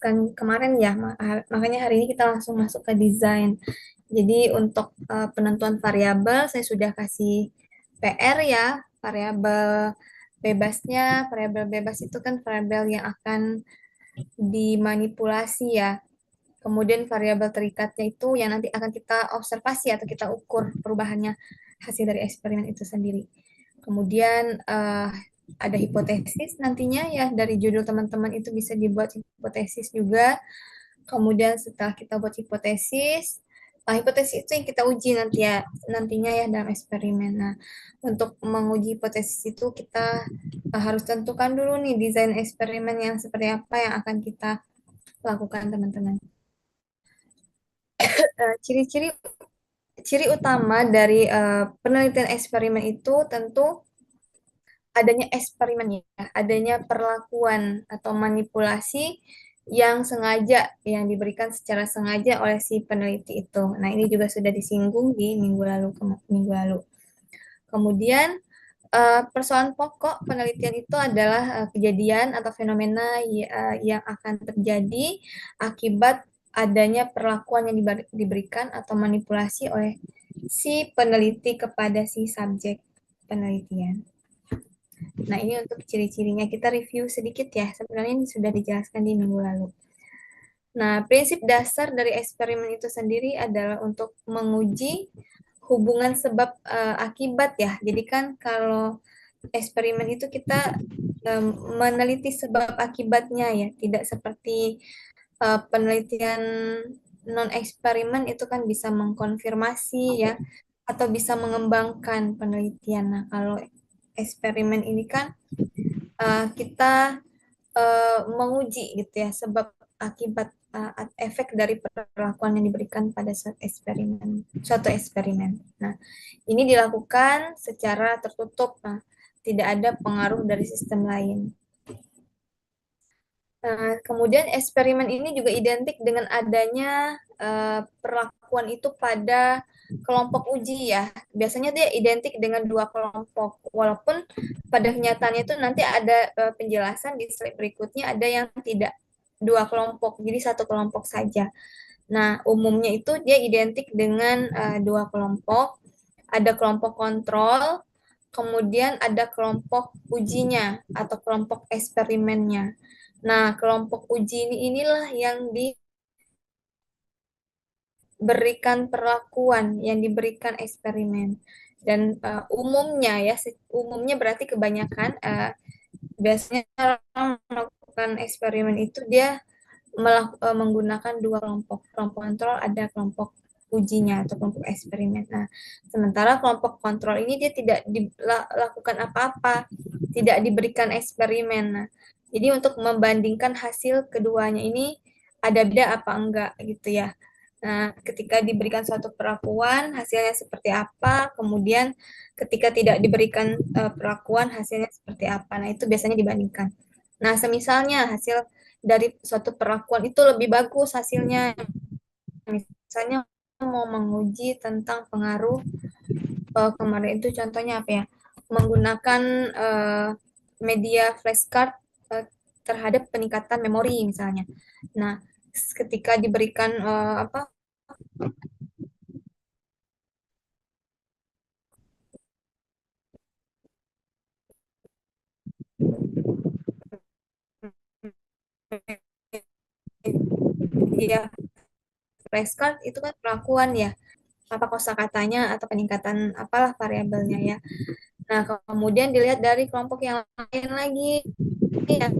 kan kemarin ya, makanya hari ini kita langsung masuk ke desain. Jadi untuk penentuan variabel saya sudah kasih PR ya, variabel bebasnya, variabel bebas itu kan variabel yang akan dimanipulasi ya. Kemudian variabel terikatnya itu yang nanti akan kita observasi atau kita ukur perubahannya hasil dari eksperimen itu sendiri. Kemudian ada hipotesis nantinya ya, dari judul teman-teman itu bisa dibuat hipotesis juga. Kemudian setelah kita buat hipotesis, hipotesis itu yang kita uji nantinya ya dalam eksperimen. Nah, untuk menguji hipotesis itu kita harus tentukan dulu nih desain eksperimen yang seperti apa yang akan kita lakukan teman-teman. Ciri-ciri ciri utama dari penelitian eksperimen itu tentu adanya eksperimen ya, adanya perlakuan atau manipulasi yang sengaja, yang diberikan secara sengaja oleh si peneliti itu. Nah, ini juga sudah disinggung di minggu lalu. Kemudian persoalan pokok penelitian itu adalah kejadian atau fenomena yang akan terjadi akibat adanya perlakuan yang diberikan atau manipulasi oleh si peneliti kepada si subjek penelitian. Nah, ini untuk ciri-cirinya kita review sedikit ya. Sebenarnya ini sudah dijelaskan di minggu lalu. Nah, prinsip dasar dari eksperimen itu sendiri adalah untuk menguji hubungan sebab akibat ya. Jadi kan kalau eksperimen itu kita meneliti sebab akibatnya ya, tidak seperti penelitian non eksperimen itu kan bisa mengkonfirmasi ya atau bisa mengembangkan penelitian. Nah, kalau eksperimen ini kan kita menguji gitu ya sebab akibat efek dari perlakuan yang diberikan pada suatu eksperimen. Nah, ini dilakukan secara tertutup, nah, tidak ada pengaruh dari sistem lain. Kemudian eksperimen ini juga identik dengan adanya perlakuan itu pada kelompok uji ya. Biasanya dia identik dengan dua kelompok. Walaupun pada kenyataannya itu nanti ada penjelasan di slide berikutnya ada yang tidak dua kelompok, jadi satu kelompok saja. Nah, umumnya itu dia identik dengan dua kelompok. Ada kelompok kontrol, kemudian ada kelompok ujinya atau kelompok eksperimennya. Nah, kelompok uji ini inilah yang diberikan perlakuan, yang diberikan eksperimen. Dan umumnya berarti kebanyakan biasanya orang melakukan eksperimen itu dia menggunakan dua kelompok. Kelompok kontrol ada kelompok ujinya atau kelompok eksperimen. Nah, sementara kelompok kontrol ini dia tidak dilakukan apa-apa, tidak diberikan eksperimen. Nah, jadi untuk membandingkan hasil keduanya ini ada beda apa enggak gitu ya. Nah, ketika diberikan suatu perlakuan, hasilnya seperti apa, kemudian ketika tidak diberikan perlakuan, hasilnya seperti apa. Nah, itu biasanya dibandingkan. Nah, semisalnya hasil dari suatu perlakuan itu lebih bagus hasilnya. Misalnya mau menguji tentang pengaruh kemarin itu contohnya apa ya? Menggunakan media flashcard terhadap peningkatan memori misalnya. Nah, ketika diberikan apa media flashcard itu kan perlakuan ya, apa kosakatanya atau peningkatan apalah variabelnya ya. Nah, kemudian dilihat dari kelompok yang lain lagi yang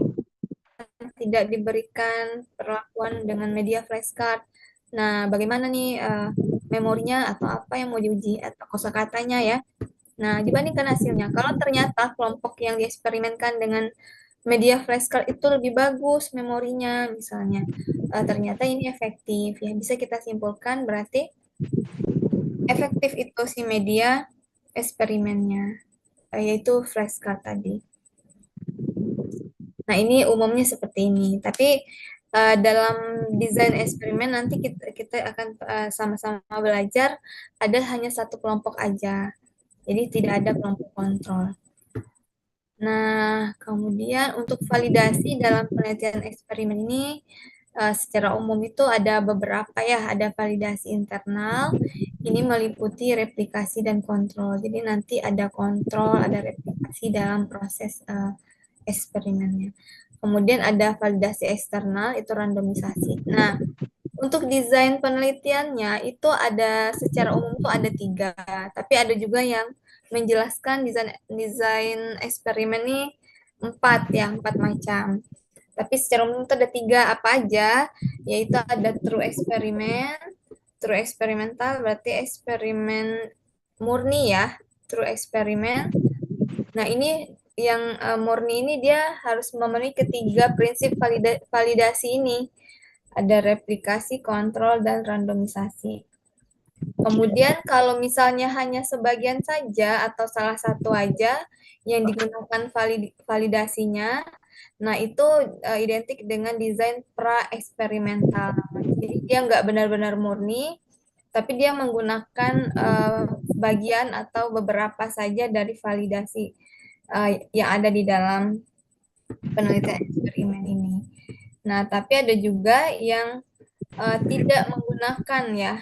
tidak diberikan perlakuan dengan media flashcard. Nah, bagaimana nih memorinya atau apa yang mau diuji atau kosakatanya ya. Nah, dibandingkan hasilnya. Kalau ternyata kelompok yang dieksperimenkan dengan media flashcard itu lebih bagus memorinya misalnya. Ternyata ini efektif ya. Bisa kita simpulkan berarti efektif itu si media eksperimennya, yaitu flashcard tadi. Nah, ini umumnya seperti ini. Tapi dalam desain eksperimen nanti kita akan sama-sama belajar ada hanya satu kelompok aja. Jadi tidak ada kelompok kontrol. Nah, kemudian untuk validasi dalam penelitian eksperimen ini Secara umum itu ada beberapa ya, ada validasi internal, ini meliputi replikasi dan kontrol. Jadi nanti ada kontrol, ada replikasi dalam proses eksperimennya. Kemudian ada validasi eksternal, itu randomisasi. Nah, untuk desain penelitiannya itu ada secara umum tuh ada tiga, tapi ada juga yang menjelaskan desain desain eksperimen ini empat ya, empat macam. Tapi secara umum itu ada tiga apa aja, yaitu ada true eksperimen, true eksperimental berarti eksperimen murni ya, true eksperimen. Nah ini yang murni ini dia harus memenuhi ketiga prinsip validasi ini. Ada replikasi, kontrol, dan randomisasi. Kemudian kalau misalnya hanya sebagian saja atau salah satu aja yang digunakan validasinya, nah itu identik dengan desain pra-eksperimental. Jadi dia nggak benar-benar murni, tapi dia menggunakan bagian atau beberapa saja dari validasi yang ada di dalam penelitian eksperimen ini. Nah, tapi ada juga yang tidak menggunakan ya,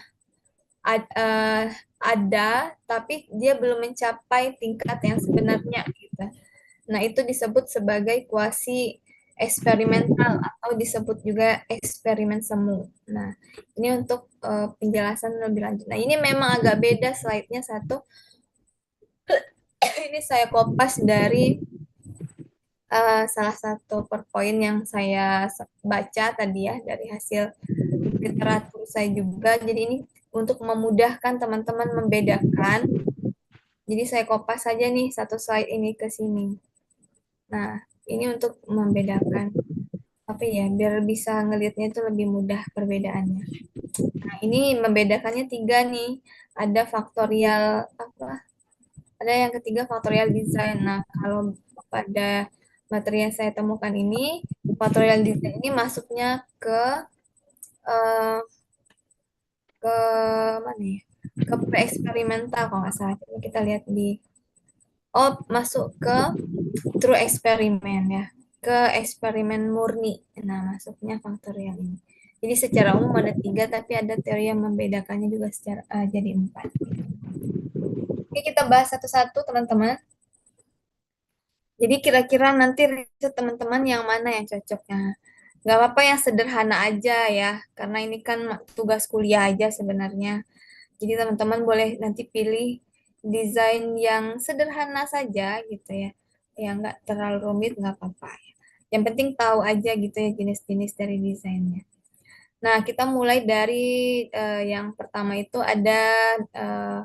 ada, tapi dia belum mencapai tingkat yang sebenarnya gitu. Nah, itu disebut sebagai kuasi eksperimental atau disebut juga eksperimen semu. Nah, ini untuk penjelasan lebih lanjut. Nah, ini memang agak beda slide-nya satu. Ini saya kopas dari salah satu PowerPoint yang saya baca tadi ya dari hasil literatur saya juga. Jadi ini untuk memudahkan teman-teman membedakan. Jadi saya kopas saja nih satu slide ini ke sini. Nah, ini untuk membedakan. Tapi ya, biar bisa ngelihatnya itu lebih mudah perbedaannya. Nah, ini membedakannya tiga nih. Ada faktorial apa? Ada yang ketiga faktorial design. Nah, kalau pada materi yang saya temukan ini, faktorial design ini masuknya eh, ke mana ya? Ke pre-eksperimental kalau nggak salah. Coba kita lihat di masuk ke true eksperimen ya. Ke eksperimen murni. Nah, masuknya faktorial ini. Jadi secara umum ada tiga, tapi ada teori yang membedakannya juga secara jadi empat. Oke, kita bahas satu-satu teman-teman. Jadi kira-kira nanti riset teman-teman yang mana yang cocoknya. Nggak apa-apa yang sederhana aja ya, karena ini kan tugas kuliah aja sebenarnya. Jadi teman-teman boleh nanti pilih desain yang sederhana saja gitu ya. Yang nggak terlalu rumit nggak apa-apa. Yang penting tahu aja gitu ya jenis-jenis dari desainnya. Nah, kita mulai dari yang pertama itu ada eh,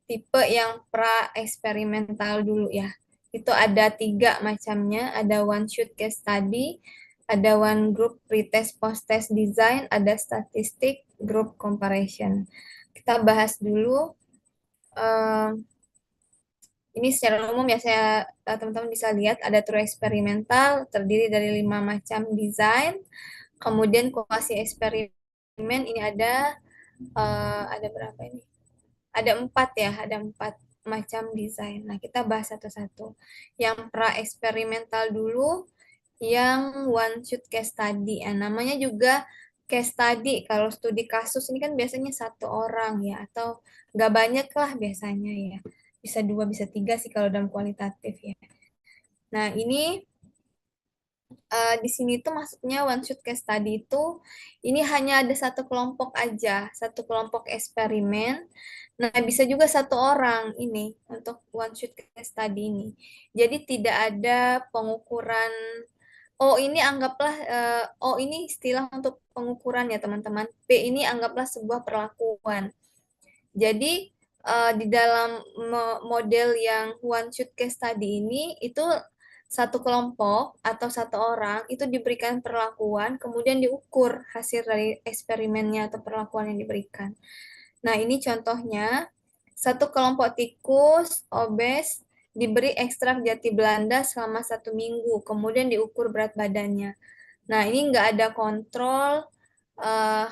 tipe yang pra-eksperimental dulu ya. Itu ada tiga macamnya, ada one shoot case study, ada one group pretest post-test design, ada statistik group comparison. Kita bahas dulu, eh, ini secara umum ya saya teman-teman bisa lihat ada true eksperimental terdiri dari 5 macam desain, kemudian kuasi eksperimen ini ada berapa ini? Ada 4 ya, ada 4 macam desain. Nah, kita bahas satu-satu. Yang pra-eksperimental dulu, yang one shoot case study. Namanya juga case study. Kalau studi kasus ini kan biasanya satu orang ya, atau nggak banyak lah biasanya ya. Bisa dua, bisa tiga sih kalau dalam kualitatif ya. Nah, ini di sini tuh maksudnya one shot case study itu ini hanya ada satu kelompok aja, satu kelompok eksperimen. Nah, bisa juga satu orang ini untuk one shot case study ini. Jadi tidak ada pengukuran. Oh, ini anggaplah ini istilah untuk pengukuran ya, teman-teman. P ini anggaplah sebuah perlakuan. Jadi di dalam model yang one shoot case study ini itu satu kelompok atau satu orang itu diberikan perlakuan, kemudian diukur hasil dari eksperimennya atau perlakuan yang diberikan. Nah, ini contohnya, satu kelompok tikus obes diberi ekstrak jati Belanda selama 1 minggu, kemudian diukur berat badannya. Nah, ini nggak ada kontrol uh,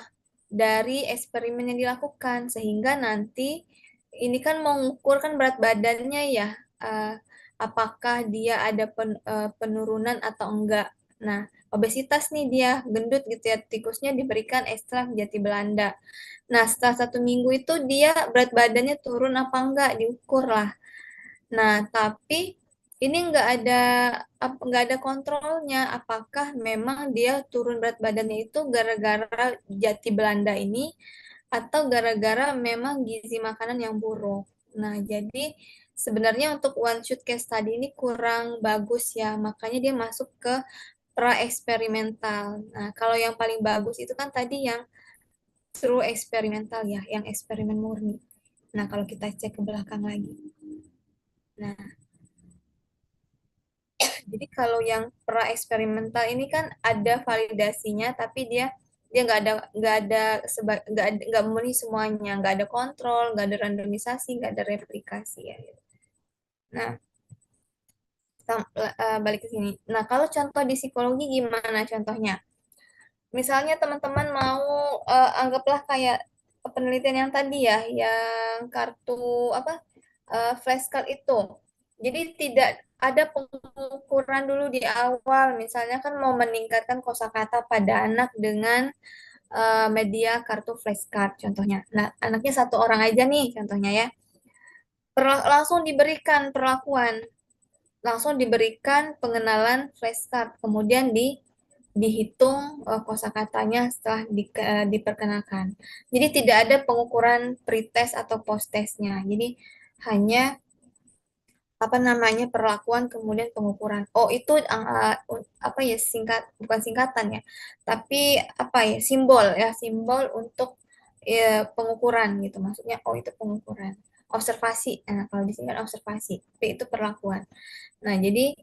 dari eksperimen yang dilakukan, sehingga nanti ini kan mengukur kan berat badannya ya, apakah dia ada penurunan atau enggak. Nah, obesitas nih dia, gendut gitu ya, tikusnya diberikan ekstrak jati Belanda. Nah, setelah 1 minggu itu dia berat badannya turun apa enggak, diukur lah. Nah, tapi ini nggak ada kontrolnya apakah memang dia turun berat badannya itu gara-gara jati Belanda ini atau gara-gara memang gizi makanan yang buruk. Nah, jadi sebenarnya untuk one shoot case study ini kurang bagus ya, makanya dia masuk ke pra eksperimental. Nah, kalau yang paling bagus itu kan tadi yang true eksperimental ya, yang eksperimen murni. Nah, kalau kita cek ke belakang lagi. Nah, jadi kalau yang pra eksperimental ini kan ada validasinya, tapi dia dia nggak memenuhi semuanya, nggak ada kontrol, nggak ada randomisasi, nggak ada replikasi ya. Gitu. Nah, balik ke sini. Nah, kalau contoh di psikologi gimana contohnya? Misalnya teman-teman mau anggaplah kayak penelitian yang tadi ya, yang kartu apa flashcard itu. Jadi tidak ada pengukuran dulu di awal, misalnya kan mau meningkatkan kosakata pada anak dengan media kartu flashcard contohnya. Nah, anaknya 1 orang aja nih contohnya ya. Langsung diberikan perlakuan, langsung diberikan pengenalan flashcard, kemudian dihitung kosakatanya setelah diperkenalkan. Jadi tidak ada pengukuran pretest atau post-testnya. Jadi hanya apa namanya perlakuan kemudian pengukuran. Oh, itu apa ya bukan singkatan ya. Tapi apa ya simbol untuk pengukuran gitu. Maksudnya oh itu pengukuran. Observasi. Nah, kalau di sini kan observasi, P itu perlakuan. Nah, jadi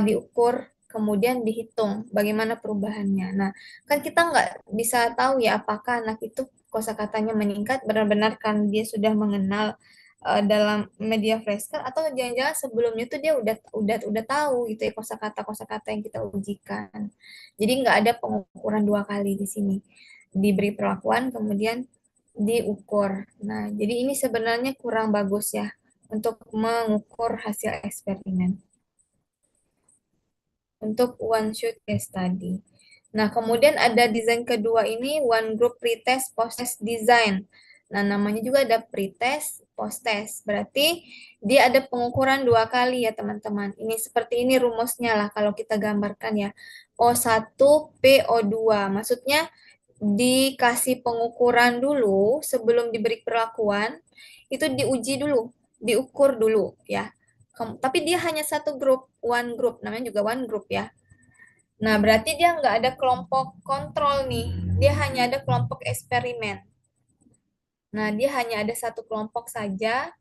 diukur kemudian dihitung bagaimana perubahannya. Nah, kan kita nggak bisa tahu ya apakah anak itu kosakatanya meningkat benar-benar kan dia sudah mengenal dalam media flashcard atau jangan-jangan sebelumnya tuh dia udah tahu gitu ya kosakata yang kita ujikan. Jadi nggak ada pengukuran 2 kali di sini. Diberi perlakuan kemudian diukur. Nah, jadi ini sebenarnya kurang bagus ya untuk mengukur hasil eksperimen untuk one shoot case study. Nah, kemudian ada desain kedua ini one group pretest post-test design. Nah, namanya juga ada pretest, post-test. Berarti dia ada pengukuran 2 kali ya, teman-teman. Ini seperti ini rumusnya lah kalau kita gambarkan ya. O1, PO2. Maksudnya dikasih pengukuran dulu sebelum diberi perlakuan, itu diuji dulu, diukur dulu ya. Tapi dia hanya satu grup, one group, namanya juga one group ya. Nah, berarti dia nggak ada kelompok kontrol nih, dia hanya ada kelompok eksperimen. Nah, dia hanya ada satu kelompok saja.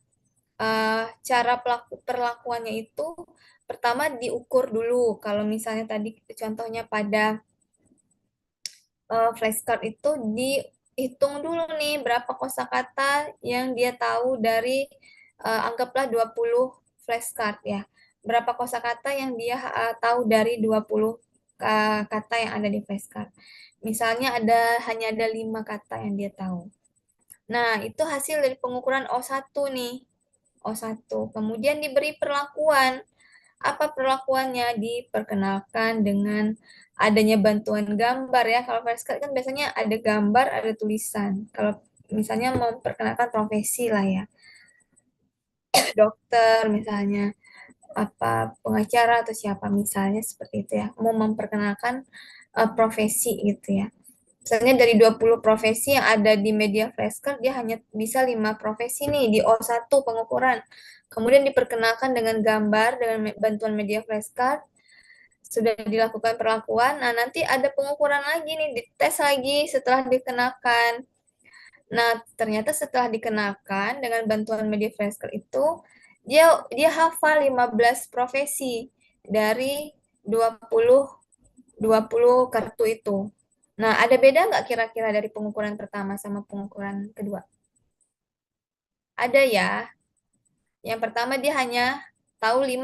Cara perlakuannya itu pertama diukur dulu. Kalau misalnya tadi contohnya pada flashcard itu dihitung dulu nih berapa kosakata yang dia tahu dari anggaplah 20 flashcard ya. Berapa kosakata yang dia tahu dari 20 kata yang ada di flashcard. Misalnya hanya ada 5 kata yang dia tahu. Nah, itu hasil dari pengukuran O1 nih. O1. Kemudian diberi perlakuan. Apa perlakuannya? Diperkenalkan dengan adanya bantuan gambar ya. Kalau flashcard kan biasanya ada gambar, ada tulisan. Kalau misalnya mau memperkenalkan profesi lah ya, dokter misalnya, apa pengacara atau siapa misalnya seperti itu ya. Mau memperkenalkan profesi gitu ya. Misalnya dari 20 profesi yang ada di media flashcard, dia hanya bisa 5 profesi nih di O1 pengukuran. Kemudian diperkenalkan dengan gambar dengan bantuan media flashcard, sudah dilakukan perlakuan, nah nanti ada pengukuran lagi nih, dites lagi setelah dikenakan. Nah, ternyata setelah dikenakan dengan bantuan media flashcard itu, dia dia hafal 15 profesi dari 20 20 kartu itu. Nah, ada beda nggak kira-kira dari pengukuran pertama sama pengukuran kedua? Ada ya. Yang pertama dia hanya tahu 5.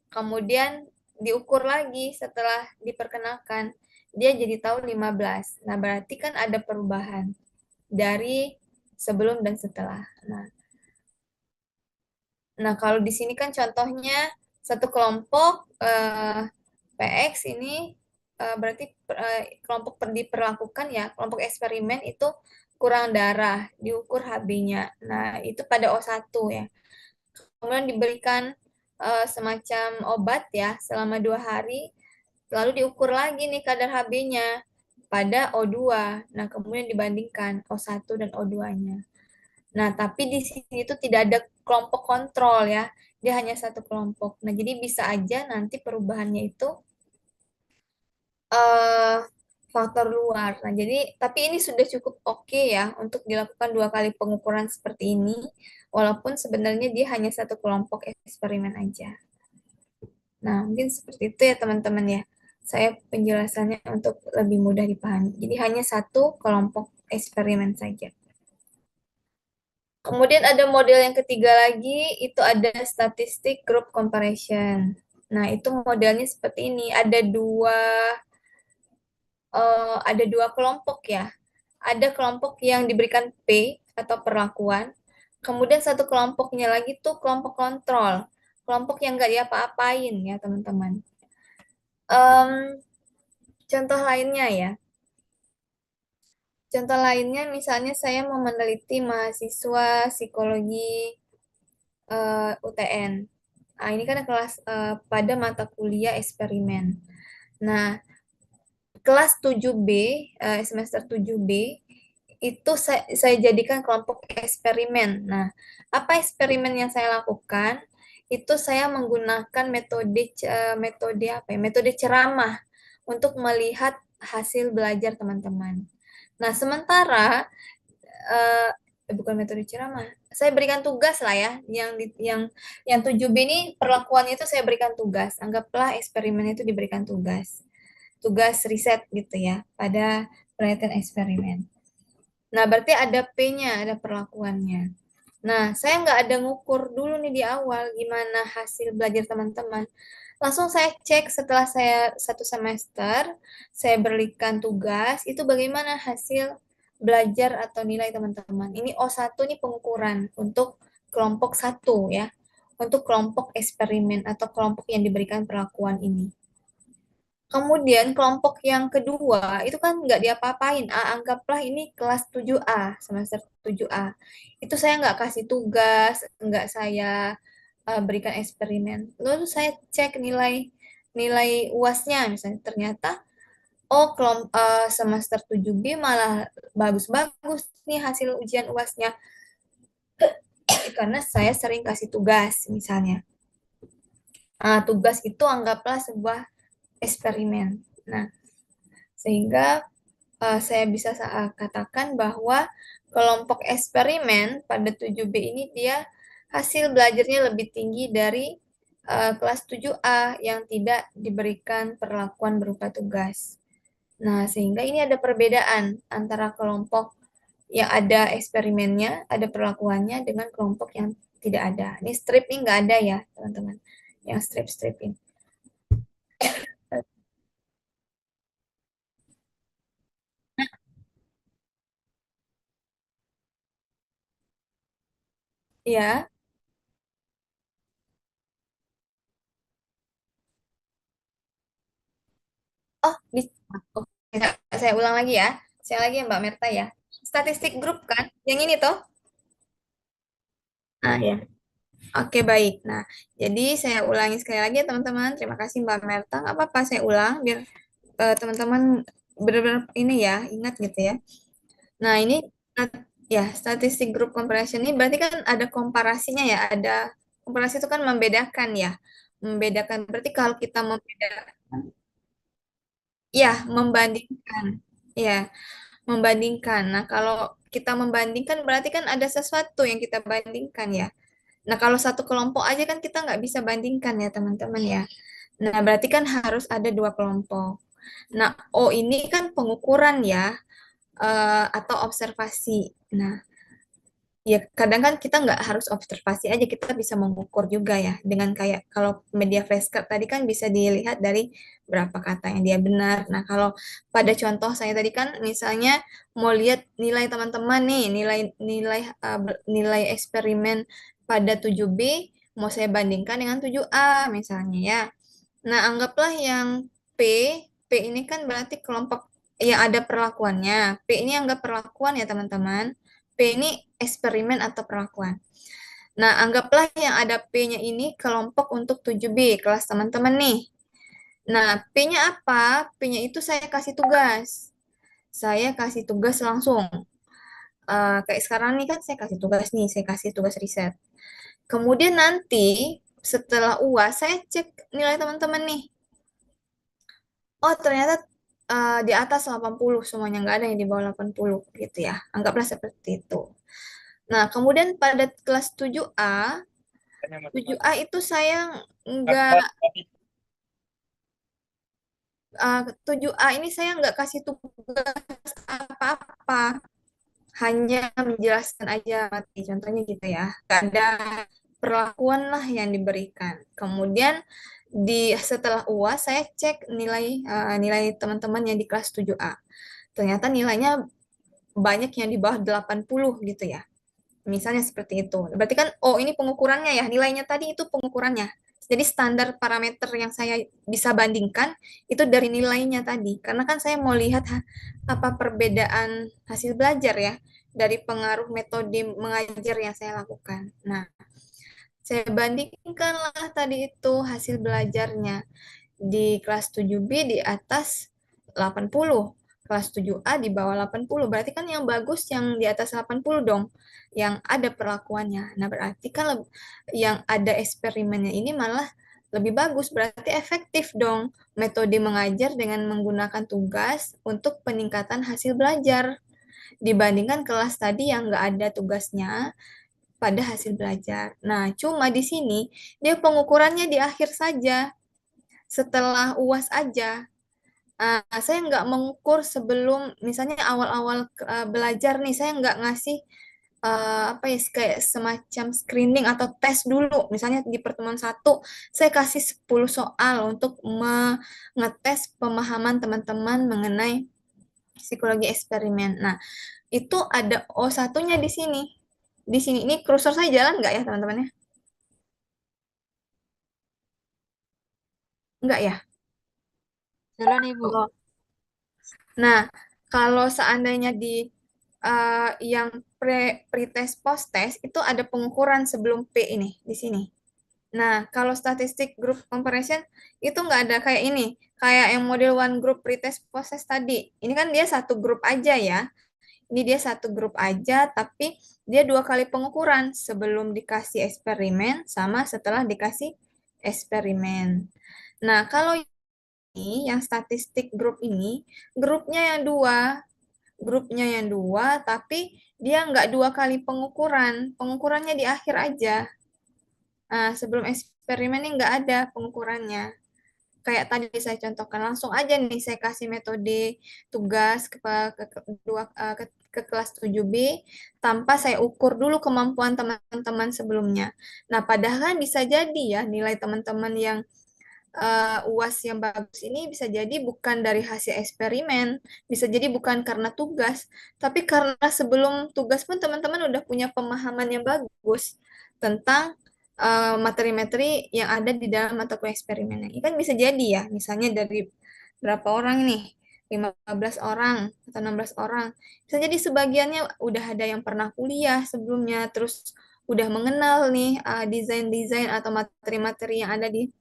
Kemudian diukur lagi setelah diperkenalkan. Dia jadi tahu 15. Nah, berarti kan ada perubahan dari sebelum dan setelah. Nah, kalau di sini kan contohnya satu kelompok PX ini berarti kelompok diperlakukan ya, kelompok eksperimen itu kurang darah, diukur HB-nya. Nah, itu pada O1 ya. Kemudian diberikan semacam obat ya selama 2 hari, lalu diukur lagi nih kadar HB-nya pada O2. Nah, kemudian dibandingkan O1 dan O2-nya. Nah, tapi di sini itu tidak ada kelompok kontrol ya. Dia hanya satu kelompok. Nah, jadi bisa aja nanti perubahannya itu eh faktor luar. Nah, jadi tapi ini sudah cukup oke ya untuk dilakukan 2 kali pengukuran seperti ini, walaupun sebenarnya dia hanya satu kelompok eksperimen aja. Nah, mungkin seperti itu ya teman-teman ya. Saya penjelasannya untuk lebih mudah dipahami. Jadi hanya satu kelompok eksperimen saja. Kemudian ada model yang ketiga lagi, itu ada statistic group comparison. Nah, itu modelnya seperti ini. Ada dua kelompok ya. Ada kelompok yang diberikan P atau perlakuan. Kemudian satu kelompoknya lagi tuh kelompok kontrol. Kelompok yang nggak diapa-apain ya teman-teman. Em, Contoh lainnya ya. Contoh lainnya misalnya saya mau meneliti mahasiswa psikologi UTN. Nah, ini kan kelas pada mata kuliah eksperimen. Nah, kelas 7B, semester 7B, itu saya jadikan kelompok eksperimen. Nah, apa eksperimen yang saya lakukan? Itu saya menggunakan metode apa ya? Metode ceramah untuk melihat hasil belajar teman-teman. Nah, sementara eh, bukan metode ceramah. Saya berikan tugas lah ya, yang 7B ini perlakuannya itu saya berikan tugas. Anggaplah eksperimen itu diberikan tugas. Tugas riset gitu ya pada penelitian eksperimen. Nah, berarti ada P-nya, ada perlakuannya. Nah, saya nggak ada ngukur dulu nih di awal gimana hasil belajar teman-teman. Langsung saya cek setelah saya 1 semester, saya berikan tugas, itu bagaimana hasil belajar atau nilai teman-teman. Ini O1 ini pengukuran untuk kelompok 1 ya, untuk kelompok eksperimen atau kelompok yang diberikan perlakuan ini. Kemudian kelompok yang kedua itu kan nggak diapa-apain. Anggaplah ini kelas 7A, semester 7A. Itu saya nggak kasih tugas, nggak saya berikan eksperimen. Lalu saya cek nilai nilai UASnya misalnya ternyata semester 7B malah bagus-bagus nih hasil ujian UASnya karena saya sering kasih tugas misalnya. Tugas itu anggaplah sebuah eksperimen. Nah, sehingga saya bisa katakan bahwa kelompok eksperimen pada 7B ini dia hasil belajarnya lebih tinggi dari kelas 7A yang tidak diberikan perlakuan berupa tugas. Nah, sehingga ini ada perbedaan antara kelompok yang ada eksperimennya, ada perlakuannya dengan kelompok yang tidak ada. Ini strip ini nggak ada ya, teman-teman. Yang strip-strip ini. Ya, bisa. Oke, saya ulang lagi ya. Saya lagi ya Mbak Merta ya. Statistik grup kan? Yang ini toh? Ya. Oke, baik. Nah, jadi saya ulangi sekali lagi ya teman-teman. Terima kasih Mbak Merta. Nggak apa-apa, saya ulang biar teman-teman benar-benar ini ya, ingat gitu ya. Nah, ini ya statistik grup comparison ini berarti kan ada komparasinya ya. Ada komparasi itu kan membedakan ya. Membedakan berarti kalau kita membedakan, ya membandingkan. Ya, membandingkan. Nah, kalau kita membandingkan berarti kan ada sesuatu yang kita bandingkan ya. Nah, kalau satu kelompok aja kan kita nggak bisa bandingkan ya teman-teman ya. Nah, berarti kan harus ada 2 kelompok. Nah, O ini kan pengukuran ya, atau observasi. Nah, ya kadang kan kita nggak harus observasi aja, kita bisa mengukur juga ya. Dengan kayak kalau media flashcard tadi kan bisa dilihat dari berapa kata yang dia benar. Nah, kalau pada contoh saya tadi kan misalnya mau lihat nilai teman-teman nih, nilai nilai nilai eksperimen pada 7B mau saya bandingkan dengan 7A misalnya ya. Nah, anggaplah yang P P ini kan berarti kelompok yang ada perlakuannya. P ini anggap perlakuan ya teman-teman. P ini eksperimen atau perlakuan. Nah, anggaplah yang ada P-nya ini kelompok untuk 7B, kelas teman-teman nih. Nah, P-nya apa? P-nya itu saya kasih tugas. Saya kasih tugas langsung. Kayak sekarang nih kan saya kasih tugas nih, saya kasih tugas riset. Kemudian nanti setelah UAS saya cek nilai teman-teman nih. Oh, ternyata di atas 80 semuanya, nggak ada yang di bawah 80 gitu ya. Anggaplah seperti itu. Nah, kemudian pada kelas 7A, 7A itu saya nggak 7A ini saya nggak kasih tugas apa-apa, hanya menjelaskan aja materi. Contohnya gitu ya. Nggak ada perlakuan lah yang diberikan. Kemudian setelah UAS saya cek nilai teman-teman yang di kelas 7A. Ternyata nilainya banyak yang di bawah 80 gitu ya. Misalnya seperti itu. Berarti kan, oh ini pengukurannya ya, nilainya tadi itu pengukurannya. Jadi standar parameter yang saya bisa bandingkan itu dari nilainya tadi. Karena kan saya mau lihat apa perbedaan hasil belajar ya dari pengaruh metode mengajar yang saya lakukan. Nah, saya bandingkanlah tadi itu hasil belajarnya di kelas 7B di atas 80, kelas 7A di bawah 80. Berarti kan yang bagus yang di atas 80 dong, yang ada perlakuannya. Nah, berarti kan yang ada eksperimennya ini malah lebih bagus, berarti efektif dong metode mengajar dengan menggunakan tugas untuk peningkatan hasil belajar dibandingkan kelas tadi yang nggak ada tugasnya pada hasil belajar. Nah, cuma di sini dia pengukurannya di akhir saja, setelah UAS aja. Saya nggak mengukur sebelum, misalnya awal-awal belajar nih, saya nggak ngasih apa ya, kayak semacam screening atau tes dulu. Misalnya di pertemuan satu, saya kasih 10 soal untuk mengetes pemahaman teman-teman mengenai psikologi eksperimen. Nah, itu ada O1-nya di sini. Di sini, ini kursor saya jalan nggak ya teman-teman ya? Nggak ya? Jalan Ibu. Oh. Nah, kalau seandainya di yang pre-test post-test itu ada pengukuran sebelum P ini di sini. Nah, kalau statistik group comparison itu nggak ada kayak ini, kayak yang model one group pre-test post-test tadi. Ini kan dia satu grup aja ya. Ini dia satu grup aja, tapi dia dua kali pengukuran sebelum dikasih eksperimen sama setelah dikasih eksperimen. Nah, kalau ini yang statistik grup ini, grupnya yang dua, tapi dia nggak dua kali pengukuran, pengukurannya di akhir aja. Nah, sebelum eksperimen ini nggak ada pengukurannya. Kayak tadi saya contohkan, langsung aja nih saya kasih metode tugas ke kelas 7B tanpa saya ukur dulu kemampuan teman-teman sebelumnya. Nah, padahal kan bisa jadi ya nilai teman-teman yang UAS yang bagus ini bisa jadi bukan dari hasil eksperimen, bisa jadi bukan karena tugas, tapi karena sebelum tugas pun teman-teman udah punya pemahaman yang bagus tentang materi-materi yang ada di dalam mata kuliah eksperimen. Ini kan bisa jadi ya, misalnya dari berapa orang nih, 15 orang atau 16 orang. Bisa jadi sebagiannya udah ada yang pernah kuliah sebelumnya, terus udah mengenal nih desain-desain atau materi-materi yang ada di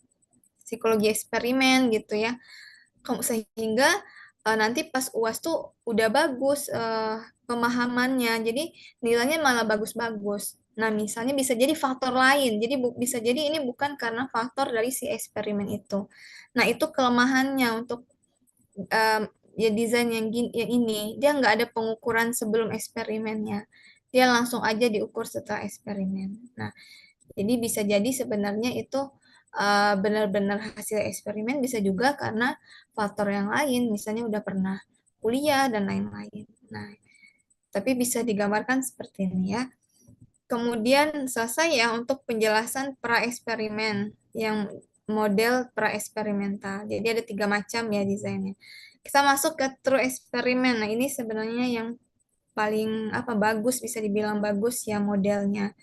psikologi eksperimen gitu ya. Sehingga nanti pas UAS tuh udah bagus pemahamannya. Jadi nilainya malah bagus-bagus. Nah, misalnya bisa jadi faktor lain. Jadi bisa jadi ini bukan karena faktor dari si eksperimen itu. Nah, itu kelemahannya untuk em, ya desain yang ini. Dia nggak ada pengukuran sebelum eksperimennya. Dia langsung aja diukur setelah eksperimen. Nah, jadi bisa jadi sebenarnya itu benar-benar hasil eksperimen, bisa juga karena faktor yang lain, misalnya udah pernah kuliah dan lain-lain. Nah, tapi bisa digambarkan seperti ini ya. Kemudian selesai ya untuk penjelasan pra-eksperimen yang model pra-eksperimental. Jadi ada tiga macam ya desainnya. Kita masuk ke true eksperimen. Nah, ini sebenarnya yang paling apa bagus, bisa dibilang bagus ya modelnya.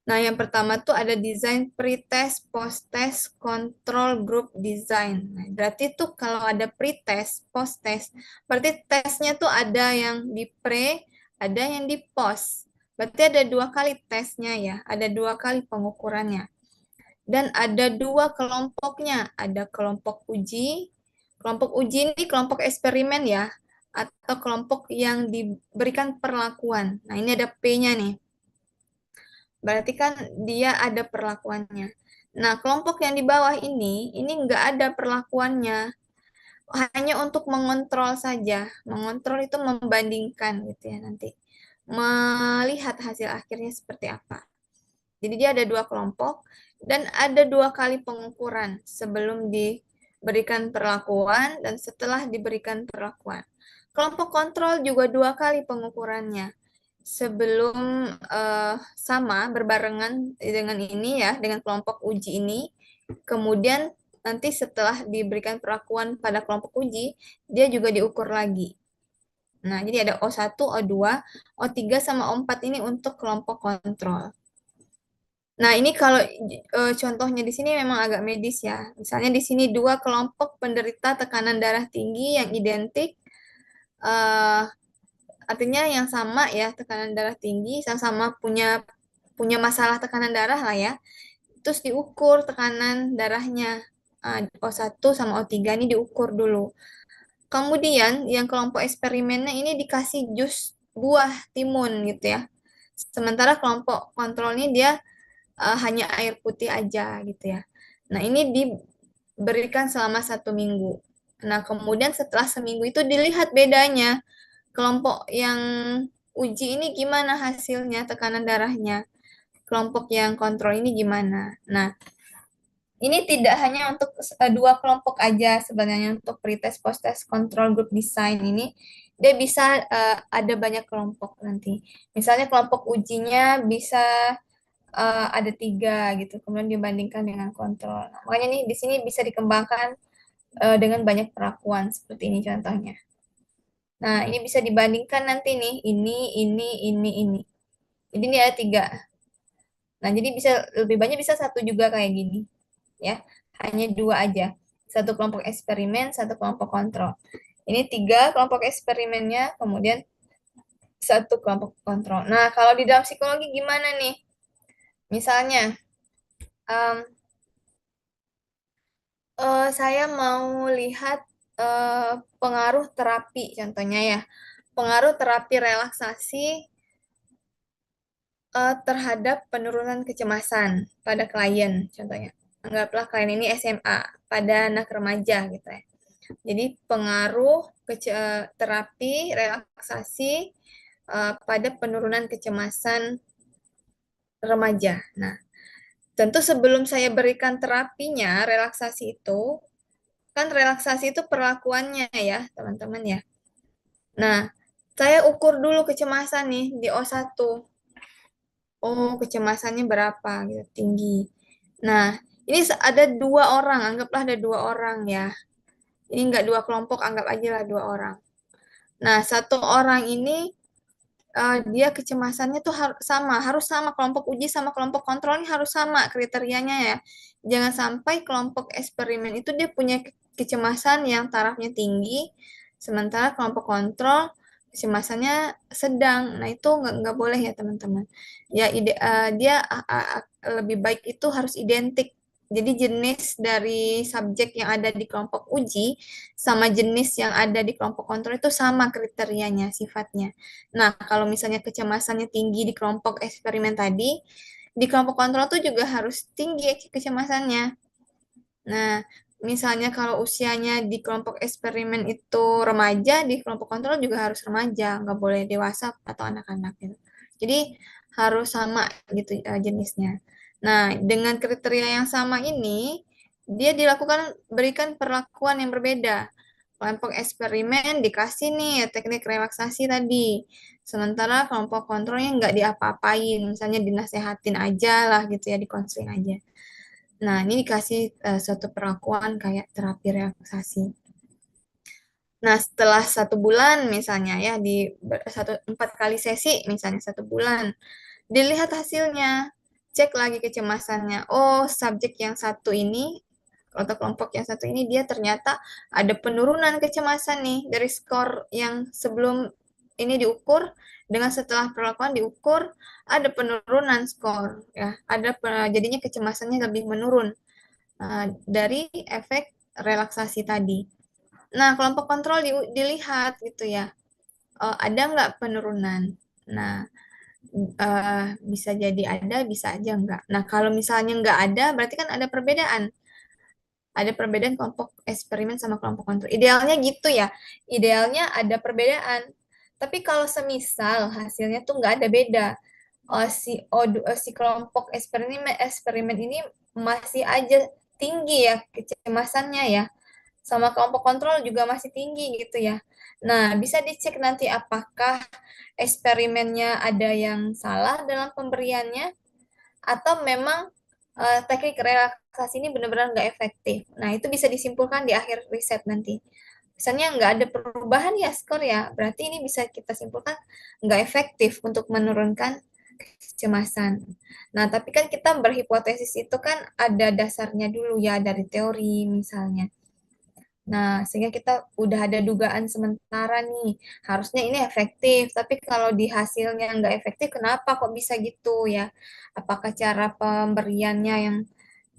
Nah, yang pertama tuh ada desain pretest, post-test, control group design. Nah, berarti tuh kalau ada pretest, post-test, berarti tesnya tuh ada yang di pre, ada yang di post. Berarti ada dua kali tesnya ya, ada dua kali pengukurannya. Dan ada dua kelompoknya, ada kelompok uji ini kelompok eksperimen ya, atau kelompok yang diberikan perlakuan. Nah, ini ada P-nya nih. Berarti kan dia ada perlakuannya. Nah, kelompok yang di bawah ini nggak ada perlakuannya. Hanya untuk mengontrol saja. Mengontrol itu membandingkan gitu ya nanti. Melihat hasil akhirnya seperti apa. Jadi dia ada dua kelompok dan ada dua kali pengukuran sebelum diberikan perlakuan dan setelah diberikan perlakuan. Kelompok kontrol juga dua kali pengukurannya sebelum sama berbarengan dengan ini ya, dengan kelompok uji ini. Kemudian nanti setelah diberikan perlakuan pada kelompok uji, dia juga diukur lagi. Nah, jadi ada O1, O2, O3 sama O4 ini untuk kelompok kontrol. Nah, ini kalau contohnya di sini memang agak medis ya. Misalnya di sini dua kelompok penderita tekanan darah tinggi yang identik, eh, artinya yang sama ya, tekanan darah tinggi, sama-sama punya punya masalah tekanan darah lah ya. Terus diukur tekanan darahnya, O1 sama O3 ini diukur dulu. Kemudian yang kelompok eksperimennya ini dikasih jus buah timun gitu ya. Sementara kelompok kontrolnya dia hanya air putih aja gitu ya. Nah, ini diberikan selama 1 minggu. Nah, kemudian setelah seminggu itu dilihat bedanya. Kelompok yang uji ini gimana hasilnya tekanan darahnya. Kelompok yang kontrol ini gimana. Nah, ini tidak hanya untuk dua kelompok aja sebenarnya untuk pretest, post-test, control group design ini. Dia bisa ada banyak kelompok nanti. Misalnya kelompok ujinya bisa ada 3 gitu, kemudian dibandingkan dengan kontrol. Nah, makanya nih di sini bisa dikembangkan dengan banyak perlakuan seperti ini contohnya. Nah, ini bisa dibandingkan nanti nih, ini. Jadi ini ada 3. Nah, jadi bisa lebih banyak bisa satu juga kayak gini, ya. Hanya dua aja. Satu kelompok eksperimen, satu kelompok kontrol. Ini 3 kelompok eksperimennya, kemudian satu kelompok kontrol. Nah, kalau di dalam psikologi gimana nih? Misalnya, um, saya mau lihat pengaruh terapi, contohnya ya, pengaruh terapi relaksasi terhadap penurunan kecemasan pada klien, contohnya. Anggaplah klien ini SMA pada anak remaja gitu ya. Jadi pengaruh terapi relaksasi pada penurunan kecemasan remaja. Nah, tentu sebelum saya berikan terapinya, relaksasi itu, kan relaksasi itu perlakuannya ya, teman-teman ya. Nah, saya ukur dulu kecemasan nih di O1. Oh, kecemasannya berapa gitu, tinggi. Nah, ini ada 2 orang, anggaplah ada 2 orang ya. Ini nggak dua kelompok, anggap aja lah 2 orang. Nah, satu orang ini dia kecemasannya tuh harus sama kelompok uji sama kelompok kontrol ini harus sama kriterianya ya. Jangan sampai kelompok eksperimen itu dia punya kecemasan yang tarafnya tinggi, sementara kelompok kontrol kecemasannya sedang. Nah, itu nggak boleh ya teman-teman. Ya dia lebih baik itu harus identik. Jadi jenis dari subjek yang ada di kelompok uji sama jenis yang ada di kelompok kontrol itu sama kriterianya, sifatnya. Nah, kalau misalnya kecemasannya tinggi di kelompok eksperimen tadi, di kelompok kontrol tuh juga harus tinggi kecemasannya. Nah, misalnya kalau usianya di kelompok eksperimen itu remaja, di kelompok kontrol juga harus remaja, nggak boleh dewasa atau anak-anak gitu. Jadi harus sama gitu jenisnya. Nah, dengan kriteria yang sama ini, dia berikan perlakuan yang berbeda. Kelompok eksperimen dikasih nih ya teknik relaksasi tadi. Sementara kelompok kontrolnya nggak diapa-apain, misalnya dinasehatin aja lah gitu ya, dikonseling aja. Nah, ini dikasih suatu perlakuan kayak terapi relaksasi. Nah, setelah 1 bulan misalnya ya, 4 kali sesi misalnya 1 bulan, dilihat hasilnya. cek lagi kecemasannya. Oh, subjek yang satu ini, atau kelompok yang satu ini dia ternyata ada penurunan kecemasan nih dari skor yang sebelum ini diukur dengan setelah perlakuan diukur ada penurunan skor ya. Jadinya kecemasannya lebih menurun dari efek relaksasi tadi. Nah, kelompok kontrol dilihat gitu ya. Ada nggak penurunan? Nah, bisa jadi ada, bisa aja enggak. Nah, kalau misalnya nggak ada, berarti kan ada perbedaan. Ada perbedaan kelompok eksperimen sama kelompok kontrol. Idealnya gitu ya. Idealnya ada perbedaan. Tapi kalau semisal hasilnya tuh nggak ada beda, si kelompok eksperimen ini masih aja tinggi ya kecemasannya ya, sama kelompok kontrol juga masih tinggi gitu ya. Nah, bisa dicek nanti apakah eksperimennya ada yang salah dalam pemberiannya atau memang teknik relaksasi ini benar-benar nggak efektif. Nah, itu bisa disimpulkan di akhir riset nanti. Misalnya nggak ada perubahan ya skor ya, berarti ini bisa kita simpulkan nggak efektif untuk menurunkan kecemasan. Nah, tapi kan kita berhipotesis itu kan ada dasarnya dulu ya dari teori misalnya. Nah, sehingga kita udah ada dugaan sementara nih, harusnya ini efektif, tapi kalau di hasilnya nggak efektif, kenapa kok bisa gitu ya? Apakah cara pemberiannya yang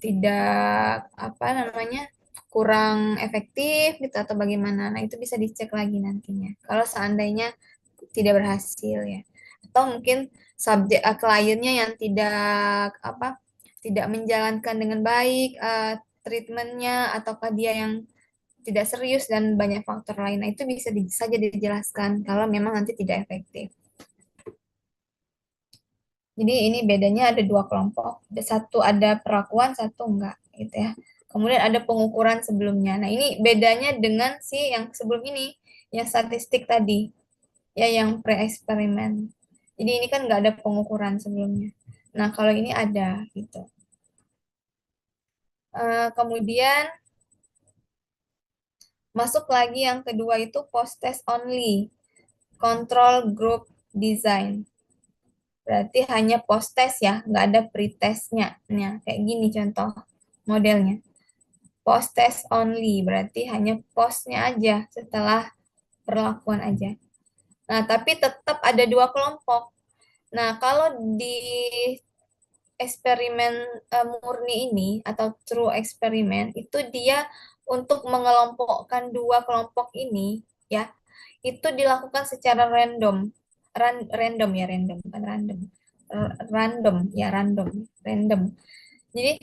tidak, apa namanya, kurang efektif gitu atau bagaimana? Nah, itu bisa dicek lagi nantinya. Kalau seandainya tidak berhasil ya. Atau mungkin kliennya yang tidak, apa, tidak menjalankan dengan baik treatmentnya, ataukah dia yang tidak serius dan banyak faktor lain. Nah, itu bisa saja dijelaskan kalau memang nanti tidak efektif. Jadi ini bedanya ada dua kelompok. Satu ada perlakuan, satu enggak gitu ya. Kemudian ada pengukuran sebelumnya. Nah, ini bedanya dengan si yang sebelum ini, yang statistik tadi, ya yang pre-eksperimen. Jadi ini kan nggak ada pengukuran sebelumnya. Nah, kalau ini ada gitu. Kemudian masuk lagi yang kedua itu post-test only, control group design. Berarti hanya post test ya, nggak ada pre-testnya. Nah, kayak gini contoh modelnya. Post test only, berarti hanya postnya aja setelah perlakuan aja. Nah, tapi tetap ada dua kelompok. Nah, kalau di eksperimen murni ini atau true eksperimen itu dia untuk mengelompokkan dua kelompok ini ya, itu dilakukan secara random. Random ya, random bukan random. Random ya, random. Jadi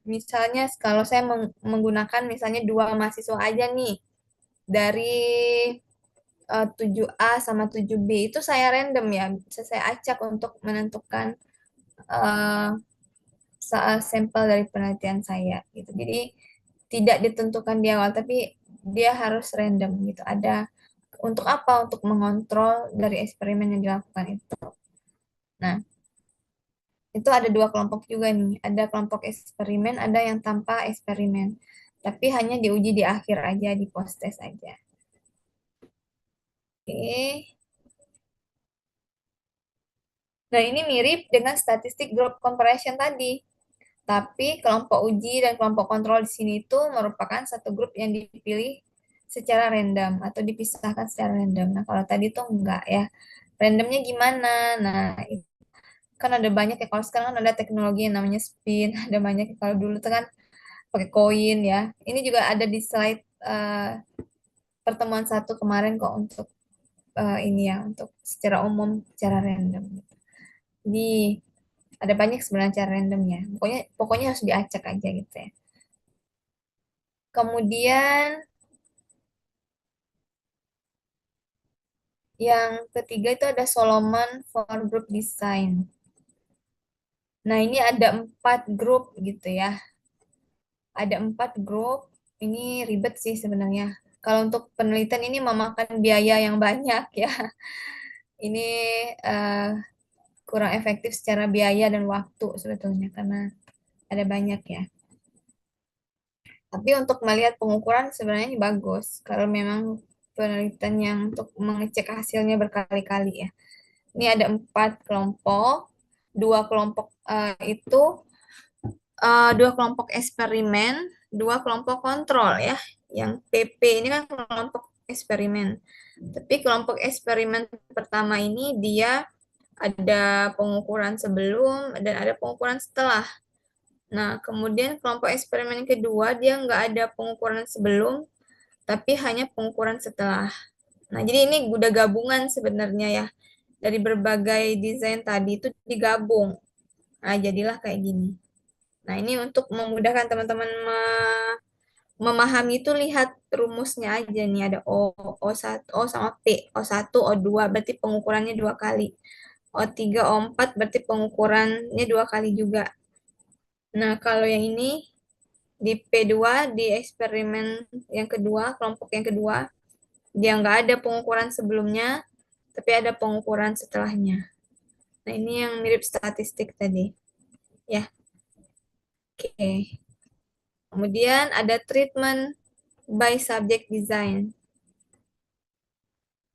misalnya kalau saya menggunakan misalnya dua mahasiswa aja nih dari 7A sama 7B itu saya random ya, bisa saya acak untuk menentukan eh, sampel dari penelitian saya gitu. Jadi tidak ditentukan di awal, tapi dia harus random gitu. Ada untuk apa? Untuk mengontrol dari eksperimen yang dilakukan itu. Nah, itu ada dua kelompok juga nih. Ada kelompok eksperimen, ada yang tanpa eksperimen. Tapi hanya diuji di akhir aja, di post test aja. Oke. Nah, ini mirip dengan statistik group comparison tadi. Tapi kelompok uji dan kelompok kontrol di sini itu merupakan satu grup yang dipilih secara random atau dipisahkan secara random. Nah, kalau tadi tuh enggak ya. Randomnya gimana? Nah, itu kan ada banyak ya. Kalau sekarang kan ada teknologi yang namanya spin, ada banyak. Kalau dulu tuh kan pakai koin ya. Ini juga ada di slide pertemuan satu kemarin kok untuk ini ya, untuk secara umum, secara random. Jadi ada banyak sebenarnya cara randomnya. Pokoknya pokoknya harus diacak aja gitu ya. Kemudian yang ketiga itu ada Solomon for Group Design. Nah, ini ada 4 grup gitu ya. Ada 4 grup. Ini ribet sih sebenarnya. Kalau untuk penelitian ini memakan biaya yang banyak ya. Ini eh, kurang efektif secara biaya dan waktu sebetulnya karena ada banyak ya. Tapi untuk melihat pengukuran sebenarnya ini bagus. Kalau memang penelitian yang untuk mengecek hasilnya berkali-kali ya. Ini ada 4 kelompok. dua kelompok itu dua kelompok eksperimen, dua kelompok kontrol ya. Yang PP ini kan kelompok eksperimen. Tapi kelompok eksperimen pertama ini dia ada pengukuran sebelum dan ada pengukuran setelah. Nah, kemudian kelompok eksperimen yang kedua dia nggak ada pengukuran sebelum, tapi hanya pengukuran setelah. Nah, jadi ini udah gabungan sebenarnya ya. Dari berbagai desain tadi itu digabung. Nah, jadilah kayak gini. Nah, ini untuk memudahkan teman-teman memahami itu lihat rumusnya aja nih. Ada O1, O sama P. O1, O2 berarti pengukurannya dua kali. O3, O4 berarti pengukurannya dua kali juga. Nah, kalau yang ini di P2, di eksperimen yang kedua, kelompok yang kedua, dia nggak ada pengukuran sebelumnya, tapi ada pengukuran setelahnya. Nah, ini yang mirip statistik tadi. Ya, oke. Kemudian ada treatment by subject design.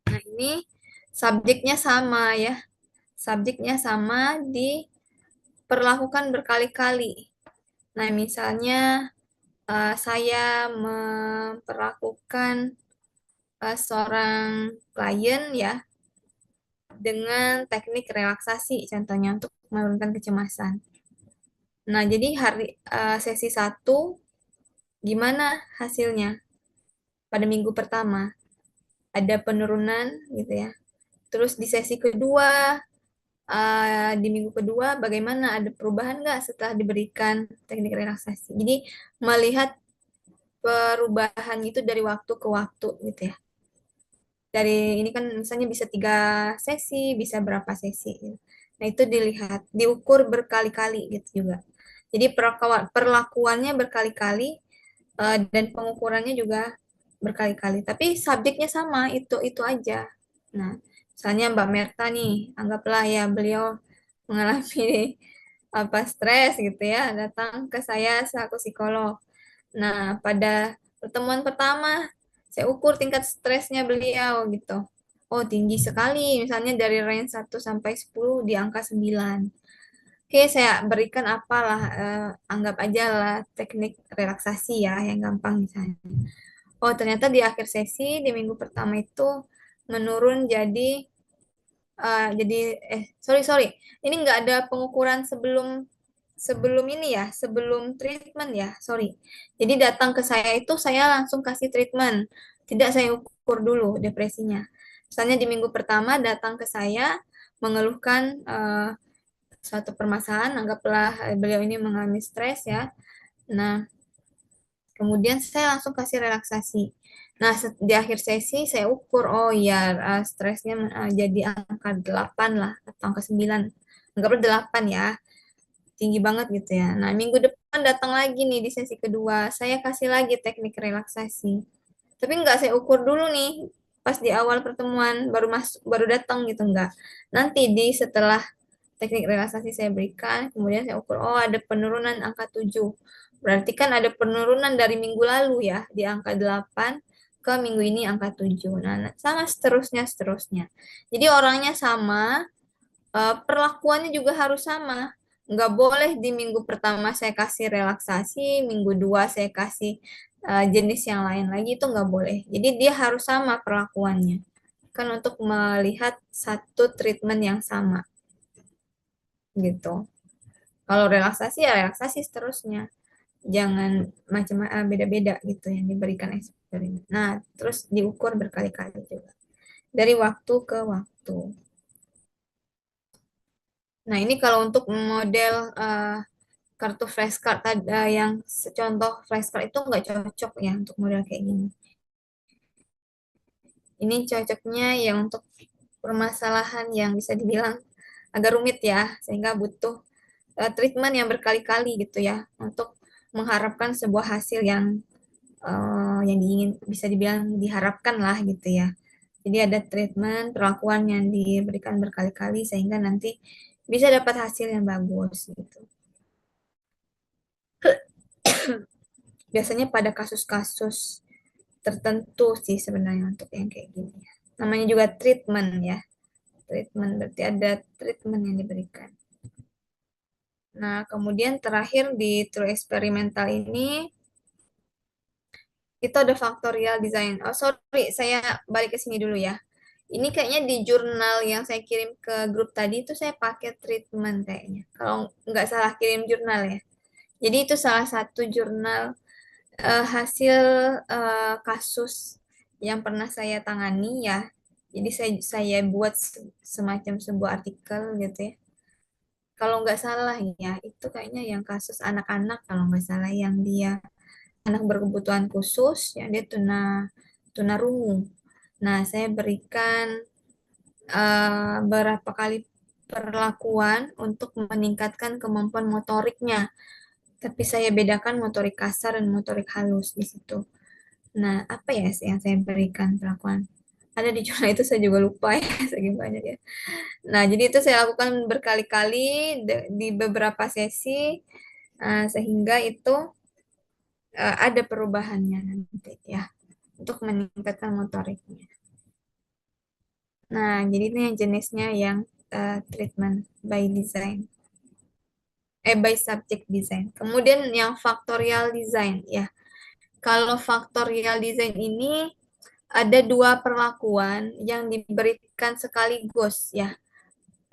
Nah, ini subjeknya sama ya. Subjeknya sama diperlakukan berkali-kali. Nah, misalnya saya memperlakukan seorang klien ya dengan teknik relaksasi contohnya untuk menurunkan kecemasan. Nah, jadi sesi satu gimana hasilnya pada minggu pertama? Ada penurunan gitu ya. Terus di sesi kedua, di minggu kedua bagaimana? Ada perubahan nggak setelah diberikan teknik relaksasi? Jadi melihat perubahan itu dari waktu ke waktu gitu ya. Dari ini kan misalnya bisa 3 sesi, bisa berapa sesi. Gitu. Nah itu dilihat, diukur berkali-kali gitu juga. Jadi perlakuannya berkali-kali dan pengukurannya juga berkali-kali. Tapi subjeknya sama, itu aja. Nah, misalnya Mbak Merta nih, anggaplah ya beliau mengalami apa stres gitu ya, datang ke saya selaku psikolog. Nah, pada pertemuan pertama, saya ukur tingkat stresnya beliau gitu. Oh, tinggi sekali. Misalnya dari range 1 sampai 10 di angka 9. Oke, saya berikan apalah, anggap aja lah teknik relaksasi ya, yang gampang misalnya. Oh, ternyata di akhir sesi, di minggu pertama itu menurun sorry, sorry. Ini nggak ada pengukuran sebelum sebelum ini ya, sebelum treatment ya, sorry. Jadi datang ke saya itu saya langsung kasih treatment, tidak saya ukur dulu depresinya. Misalnya di minggu pertama datang ke saya mengeluhkan suatu permasalahan, anggaplah beliau ini mengalami stres ya. Nah, kemudian saya langsung kasih relaksasi. Nah, di akhir sesi saya ukur, oh ya stresnya jadi angka 8 lah, atau angka 9. Anggaplah 8 ya, tinggi banget gitu ya. Nah, minggu depan datang lagi nih di sesi kedua, saya kasih lagi teknik relaksasi. Tapi nggak saya ukur dulu nih, pas di awal pertemuan, baru datang gitu, nggak. Nanti setelah teknik relaksasi saya berikan, kemudian saya ukur, oh ada penurunan angka 7. Berarti kan ada penurunan dari minggu lalu ya, di angka 8 ke minggu ini angka 7. Nah, sama seterusnya, seterusnya. Jadi orangnya sama, perlakuannya juga harus sama. Nggak boleh di minggu pertama saya kasih relaksasi, minggu dua saya kasih jenis yang lain lagi, itu nggak boleh. Jadi dia harus sama perlakuannya. Kan untuk melihat satu treatment yang sama gitu. Kalau relaksasi ya relaksasi seterusnya. Jangan macam beda-beda gitu yang diberikan eksperimen. Nah, terus diukur berkali-kali juga. Dari waktu ke waktu. Nah, ini kalau untuk model kartu flashcard yang contoh flashcard itu nggak cocok ya untuk model kayak gini. Ini cocoknya yang untuk permasalahan yang bisa dibilang agak rumit ya, sehingga butuh treatment yang berkali-kali gitu ya untuk mengharapkan sebuah hasil yang diingin bisa dibilang diharapkan lah gitu ya. Jadi ada treatment perlakuan yang diberikan berkali-kali sehingga nanti bisa dapat hasil yang bagus gitu. Biasanya pada kasus-kasus tertentu sih sebenarnya untuk yang kayak gini. Namanya juga treatment ya. Treatment berarti ada treatment yang diberikan. Nah, kemudian terakhir di true eksperimental ini itu ada factorial design. Oh, sorry, saya balik ke sini dulu ya. Ini kayaknya di jurnal yang saya kirim ke grup tadi itu saya pakai treatment kayaknya. Kalau nggak salah kirim jurnal ya. Jadi itu salah satu jurnal hasil kasus yang pernah saya tangani ya. Jadi saya buat semacam sebuah artikel gitu ya. Kalau nggak salah ya, itu kayaknya yang kasus anak-anak kalau nggak salah yang dia anak berkebutuhan khusus, yang dia tunarungu. Nah, saya berikan beberapa kali perlakuan untuk meningkatkan kemampuan motoriknya. Tapi saya bedakan motorik kasar dan motorik halus di situ. Nah, apa ya yang saya berikan perlakuan? Ada di jurnal itu saya juga lupa ya, saking banyak ya. Nah, jadi itu saya lakukan berkali-kali di beberapa sesi sehingga itu ada perubahannya nanti ya untuk meningkatkan motoriknya. Nah, jadi ini yang jenisnya yang treatment by design, by subject design. Kemudian yang factorial design ya. Kalau factorial design ini ada dua perlakuan yang diberikan sekaligus ya.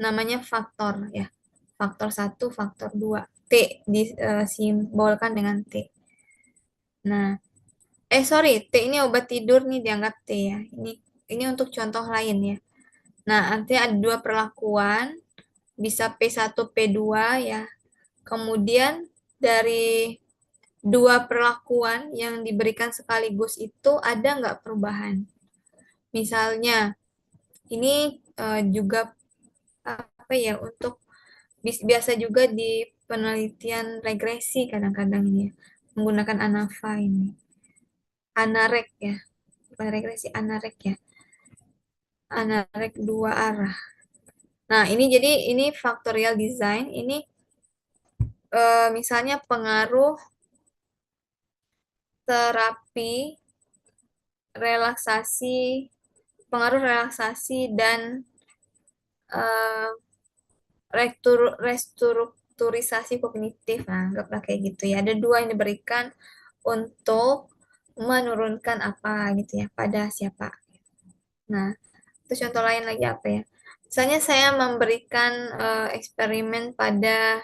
Namanya faktor ya. Faktor satu, faktor dua. T disimbolkan dengan T. Nah, sorry, T ini obat tidur nih dianggap T ya. Ini untuk contoh lain ya. Nah, nanti ada dua perlakuan, bisa P1, P2 ya. Kemudian dari dua perlakuan yang diberikan sekaligus itu ada nggak perubahan? Misalnya, ini juga apa ya untuk biasa juga di penelitian regresi kadang-kadang ini ya, menggunakan ANAVA ini. Anarek ya, bukan regresi, anarek ya. Anarek dua arah. Nah, ini jadi ini factorial design, ini misalnya terapi relaksasi, pengaruh relaksasi dan eh, restrukturisasi kognitif. Nah, anggaplah kayak gitu ya. Ada dua yang diberikan untuk menurunkan apa gitu ya pada siapa. Nah, itu contoh lain lagi apa ya? Misalnya saya memberikan eksperimen pada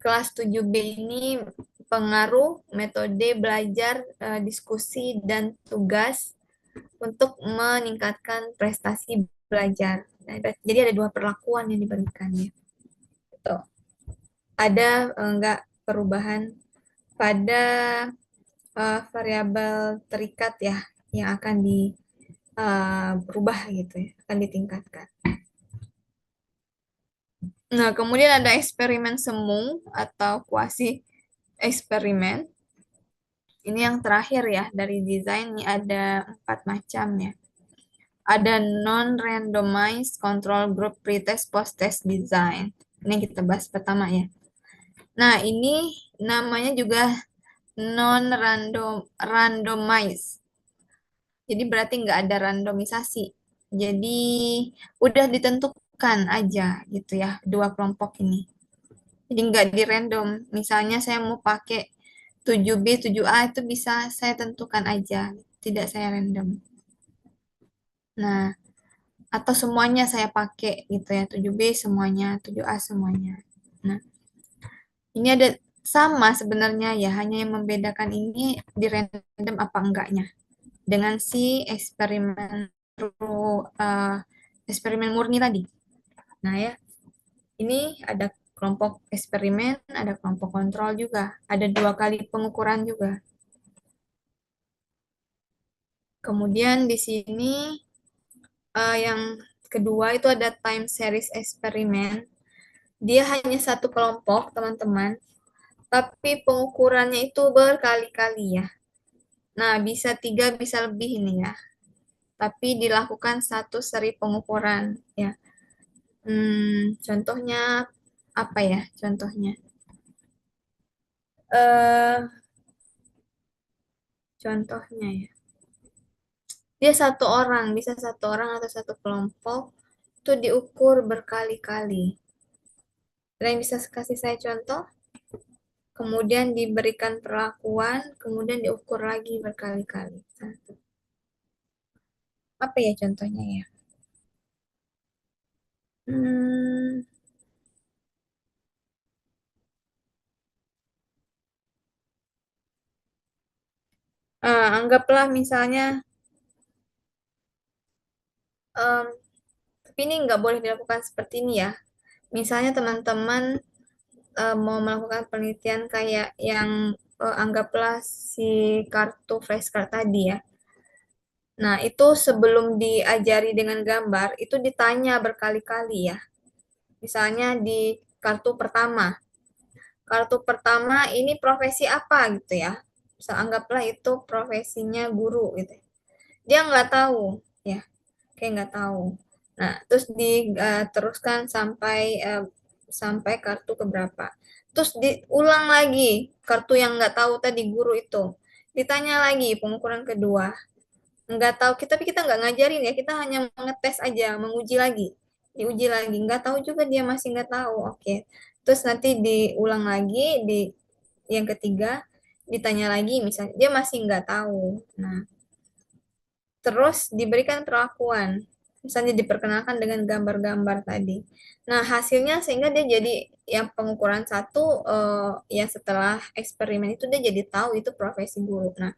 kelas 7B ini pengaruh metode belajar, diskusi, dan tugas untuk meningkatkan prestasi belajar. Nah, jadi ada dua perlakuan yang diberikan ya. Gitu. Ada enggak perubahan pada variabel terikat ya yang akan berubah gitu ya, akan ditingkatkan. Nah, kemudian ada eksperimen semu atau kuasi eksperimen. Ini yang terakhir ya dari desain ini ada 4 macam ya. Ada non-randomized control group pretest post-test design. Ini yang kita bahas pertama ya. Nah, ini namanya juga non-randomized. Jadi berarti nggak ada randomisasi. Jadi udah ditentukan aja gitu ya dua kelompok ini. Jadi nggak di random. Misalnya saya mau pakai 7B, 7A itu bisa saya tentukan aja. Tidak saya random. Nah, atau semuanya saya pakai gitu ya. 7B semuanya, 7A semuanya. Nah, ini ada sama sebenarnya ya. Hanya yang membedakan ini di random apa enggaknya. Dengan si uh, eksperimen murni tadi. Nah ya, ini ada kelompok eksperimen, ada kelompok kontrol juga. Ada dua kali pengukuran juga. Kemudian di sini yang kedua itu ada time series eksperimen. Dia hanya satu kelompok, teman-teman. Tapi pengukurannya itu berkali-kali ya. Nah, bisa tiga, bisa lebih ini ya. Tapi dilakukan satu seri pengukuran ya. Contohnya apa ya? Contohnya, eh contohnya ya. Dia satu orang, bisa satu orang atau satu kelompok itu diukur berkali-kali. Ada yang bisa kasih saya contoh? Kemudian diberikan perlakuan, kemudian diukur lagi berkali-kali. Satu. Apa ya contohnya ya? Hmm, anggaplah misalnya, em, tapi ini nggak boleh dilakukan seperti ini ya. Misalnya teman-teman mau melakukan penelitian kayak yang anggaplah si kartu flashcard tadi ya. Nah, itu sebelum diajari dengan gambar, itu ditanya berkali-kali ya. Misalnya di kartu pertama. Kartu pertama ini profesi apa gitu ya. Bisa anggaplah itu profesinya guru gitu. Dia nggak tahu ya, kayak nggak tahu. Nah, terus diteruskan sampai kartu keberapa. Terus diulang lagi kartu yang nggak tahu tadi guru itu. Ditanya lagi pengukuran kedua. Nggak tahu kita, tapi kita nggak ngajarin ya, kita hanya mengetes aja, menguji lagi, diuji lagi, nggak tahu juga, dia masih nggak tahu. Oke, terus nanti diulang lagi di yang ketiga, ditanya lagi misalnya dia masih nggak tahu. Nah, terus diberikan perlakuan, misalnya diperkenalkan dengan gambar-gambar tadi. Nah, hasilnya sehingga dia jadi yang pengukuran satu, yang setelah eksperimen itu dia jadi tahu itu profesi guru. Nah,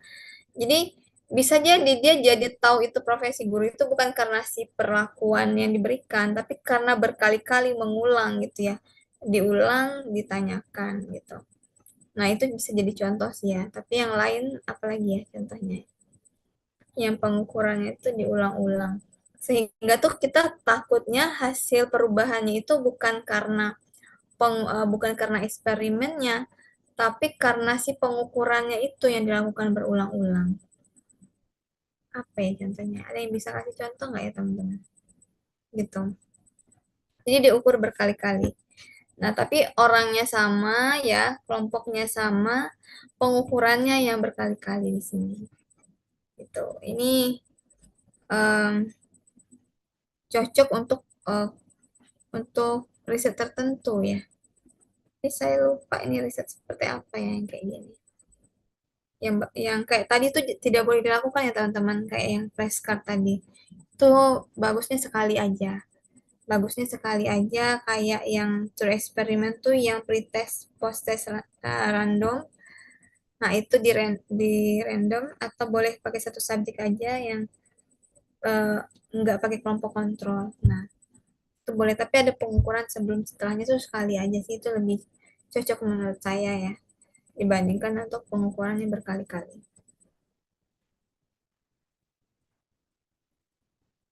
jadi bisa jadi dia jadi tahu itu profesi guru itu bukan karena si perlakuan yang diberikan, tapi karena berkali-kali mengulang gitu ya. Diulang, ditanyakan gitu. Nah, itu bisa jadi contoh sih ya. Tapi yang lain apalagi ya contohnya? Yang pengukurannya itu diulang-ulang. Sehingga tuh kita takutnya hasil perubahannya itu bukan karena eksperimennya, tapi karena si pengukurannya itu yang dilakukan berulang-ulang. Apa ya contohnya? Ada yang bisa kasih contoh nggak ya teman-teman? Gitu. Jadi diukur berkali-kali. Nah, tapi orangnya sama ya, kelompoknya sama, pengukurannya yang berkali-kali di sini. Gitu. Ini em, cocok untuk riset tertentu ya. Tapi saya lupa ini riset seperti apa ya yang kayak gini. Yang kayak tadi tuh tidak boleh dilakukan ya teman-teman, kayak yang flashcard tadi. Itu bagusnya sekali aja. Bagusnya sekali aja, kayak yang tour eksperimen tuh yang pretest post test random. Nah, itu di random atau boleh pakai satu subjek aja yang eh, nggak pakai kelompok kontrol. Nah, itu boleh, tapi ada pengukuran sebelum setelahnya tuh sekali aja sih, itu lebih cocok menurut saya ya, dibandingkan untuk pengukurannya berkali-kali.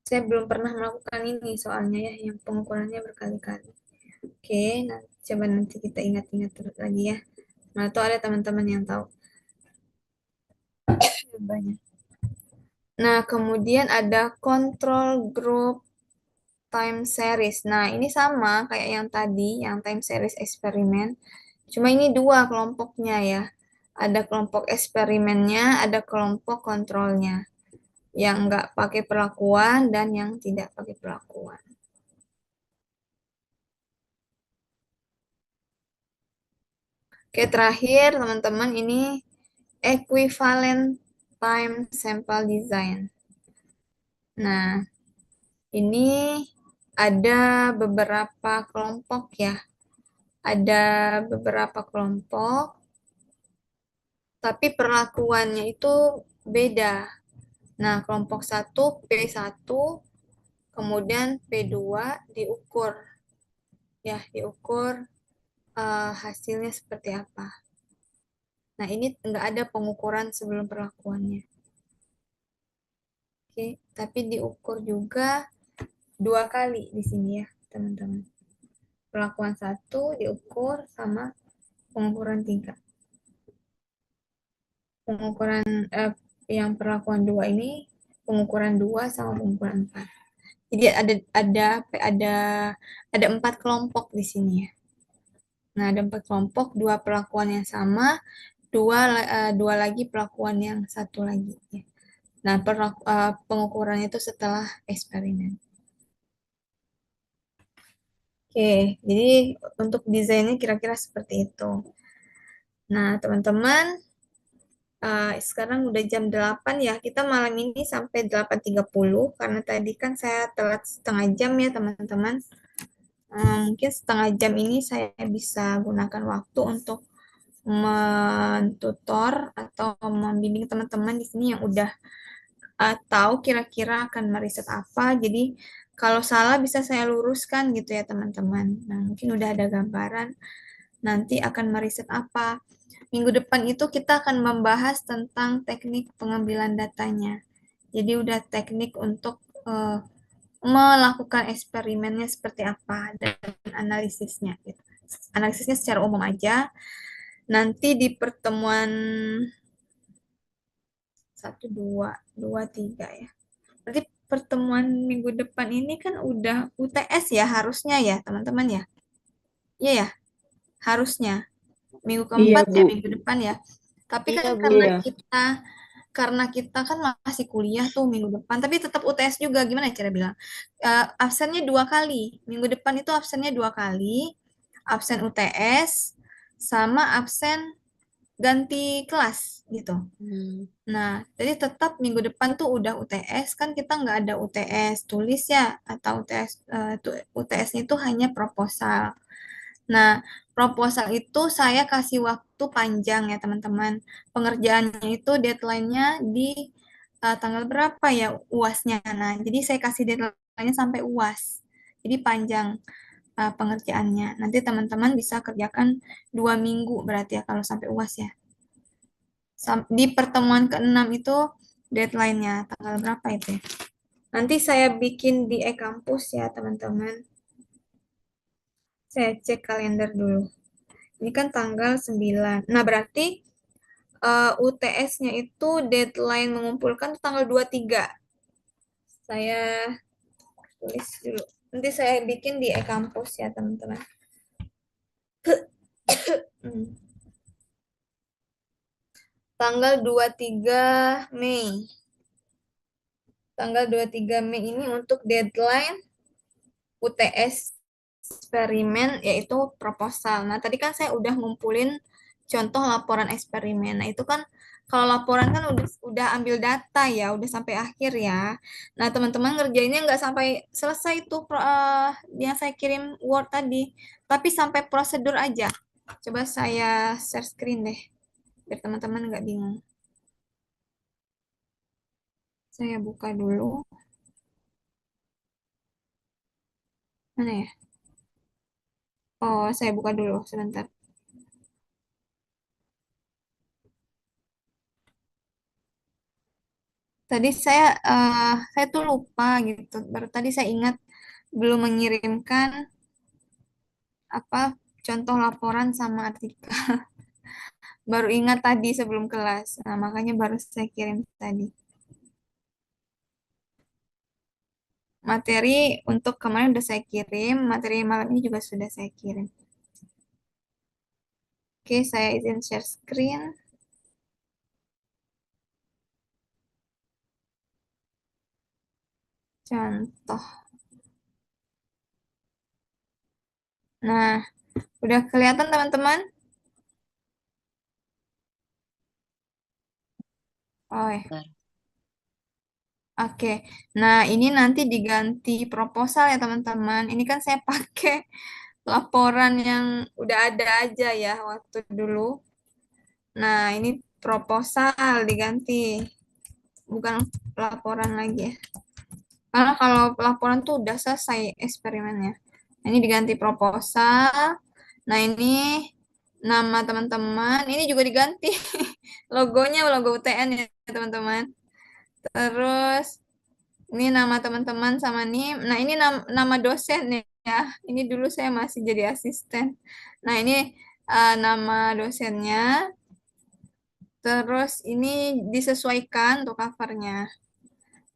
Saya belum pernah melakukan ini soalnya ya, yang pengukurannya berkali-kali. Oke, nah coba nanti kita ingat-ingat terus lagi ya. Nah, itu ada teman-teman yang tahu. Banyak. Nah, kemudian ada control group time series. Nah, ini sama kayak yang tadi, yang time series eksperimen. Cuma ini dua kelompoknya ya. Ada kelompok eksperimennya, ada kelompok kontrolnya. Yang nggak pakai perlakuan dan yang tidak pakai perlakuan. Oke, terakhir teman-teman ini equivalent time sample design. Nah, ini ada beberapa kelompok ya. Ada beberapa kelompok, tapi perlakuannya itu beda. Nah, kelompok satu P1, kemudian P2 diukur. Ya, diukur hasilnya seperti apa. Nah, ini enggak ada pengukuran sebelum perlakuannya. Oke, tapi diukur juga dua kali di sini ya, teman-teman. Perlakuan satu diukur sama pengukuran tingkat. Pengukuran yang perlakuan dua ini, pengukuran dua sama pengukuran empat. Jadi ada ada empat kelompok di sini ya. Nah, ada empat kelompok, dua perlakuan yang sama, dua lagi perlakuan yang satu lagi ya. Nah, pengukurannya itu setelah eksperimen. Oke, jadi untuk desainnya kira-kira seperti itu. Nah, teman-teman, sekarang udah jam 8 ya. Kita malam ini sampai 8.30 karena tadi kan saya telat setengah jam ya, teman-teman. Mungkin setengah jam ini saya bisa gunakan waktu untuk mentutor atau membimbing teman-teman di sini yang udah tahu kira-kira akan meriset apa. Jadi kalau salah bisa saya luruskan gitu ya teman-teman. Nah, mungkin udah ada gambaran nanti akan meriset apa. Minggu depan itu kita akan membahas tentang teknik pengambilan datanya. Jadi udah teknik untuk melakukan eksperimennya seperti apa dan analisisnya gitu. Analisisnya secara umum aja. Nanti di pertemuan satu, dua, dua, tiga ya. Berarti pertemuan minggu depan ini kan udah UTS ya harusnya ya teman-teman ya. Iya ya, harusnya. Minggu Iya, keempat ya, Bu. minggu depan ya. Tapi kan Iya, Bu. karena Iya. kita kan masih kuliah tuh minggu depan, tapi tetap UTS juga. Gimana ya cara bilang? Absennya 2 kali. Minggu depan itu absennya 2 kali. Absen UTS sama absen ganti kelas gitu. Hmm. Nah, jadi tetap minggu depan tuh udah UTS, kan kita nggak ada UTS tulis ya, atau UTS, UTS-nya itu hanya proposal. Nah, proposal itu saya kasih waktu panjang ya teman-teman. Pengerjaannya itu deadline-nya di tanggal berapa ya UAS-nya. Nah, jadi saya kasih deadline-nya sampai UAS. Jadi panjang pengerjaannya. Nanti teman-teman bisa kerjakan 2 minggu berarti ya kalau sampai UAS ya. Di pertemuan ke-6 itu deadline-nya tanggal berapa itu ya? Nanti saya bikin di e-kampus ya teman-teman. Saya cek kalender dulu. Ini kan tanggal 9. Nah, berarti UTS-nya itu deadline mengumpulkan tanggal 23. Saya tulis dulu. Nanti saya bikin di e-kampus ya, teman-teman. Hmm. Tanggal 23 Mei. Tanggal 23 Mei ini untuk deadline UTS eksperimen yaitu proposal. Nah, tadi kan saya udah ngumpulin contoh laporan eksperimen. Nah, itu kan kalau laporan kan udah ambil data ya, udah sampai akhir ya. Nah, teman-teman ngerjainnya nggak sampai selesai tuh yang saya kirim Word tadi, tapi sampai prosedur aja. Coba saya share screen deh, biar teman-teman nggak bingung. Saya buka dulu. Mana ya? Oh, saya buka dulu sebentar. Tadi saya tuh lupa gitu. Baru tadi saya ingat belum mengirimkan apa contoh laporan sama artikel. Baru ingat tadi sebelum kelas. Nah, makanya baru saya kirim tadi. Materi untuk kemarin udah saya kirim, materi malam ini juga sudah saya kirim. Oke, saya izin share screen. Contoh. Nah, udah kelihatan teman-teman? Oh ya. Bentar. Oke, nah ini nanti diganti proposal ya teman-teman. Ini kan saya pakai laporan yang udah ada aja ya waktu dulu. Nah, ini proposal diganti, bukan laporan lagi ya. Karena kalau laporan tuh udah selesai eksperimennya. Nah, ini diganti proposal. Nah, ini nama teman-teman. Ini juga diganti. Logonya logo UTN ya teman-teman. Terus ini nama teman-teman sama nih. Nah, ini nama dosen ya. Ini dulu saya masih jadi asisten. Nah, ini nama dosennya. Terus ini disesuaikan untuk covernya.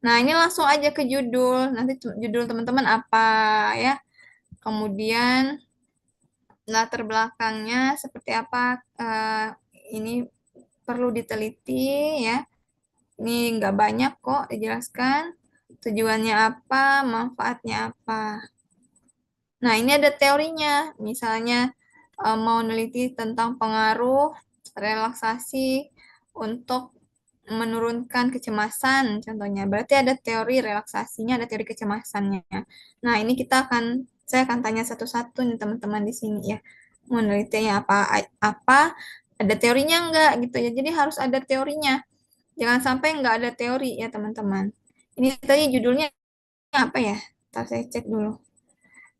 Nah, ini langsung aja ke judul. Nanti judul teman-teman apa ya. Kemudian latar belakangnya seperti apa. Ini perlu diteliti ya. Ini nggak banyak kok dijelaskan. Tujuannya apa, manfaatnya apa. Nah, ini ada teorinya. Misalnya mau neliti tentang pengaruh relaksasi untuk menurunkan kecemasan, contohnya. Berarti ada teori relaksasinya, ada teori kecemasannya. Nah, ini saya akan tanya satu-satu nih teman-teman di sini ya. Mau nelitinya apa, ada teorinya enggak gitu ya. Jadi harus ada teorinya. Jangan sampai enggak ada teori ya teman-teman. Ini tadi judulnya apa ya? Ntar saya cek dulu.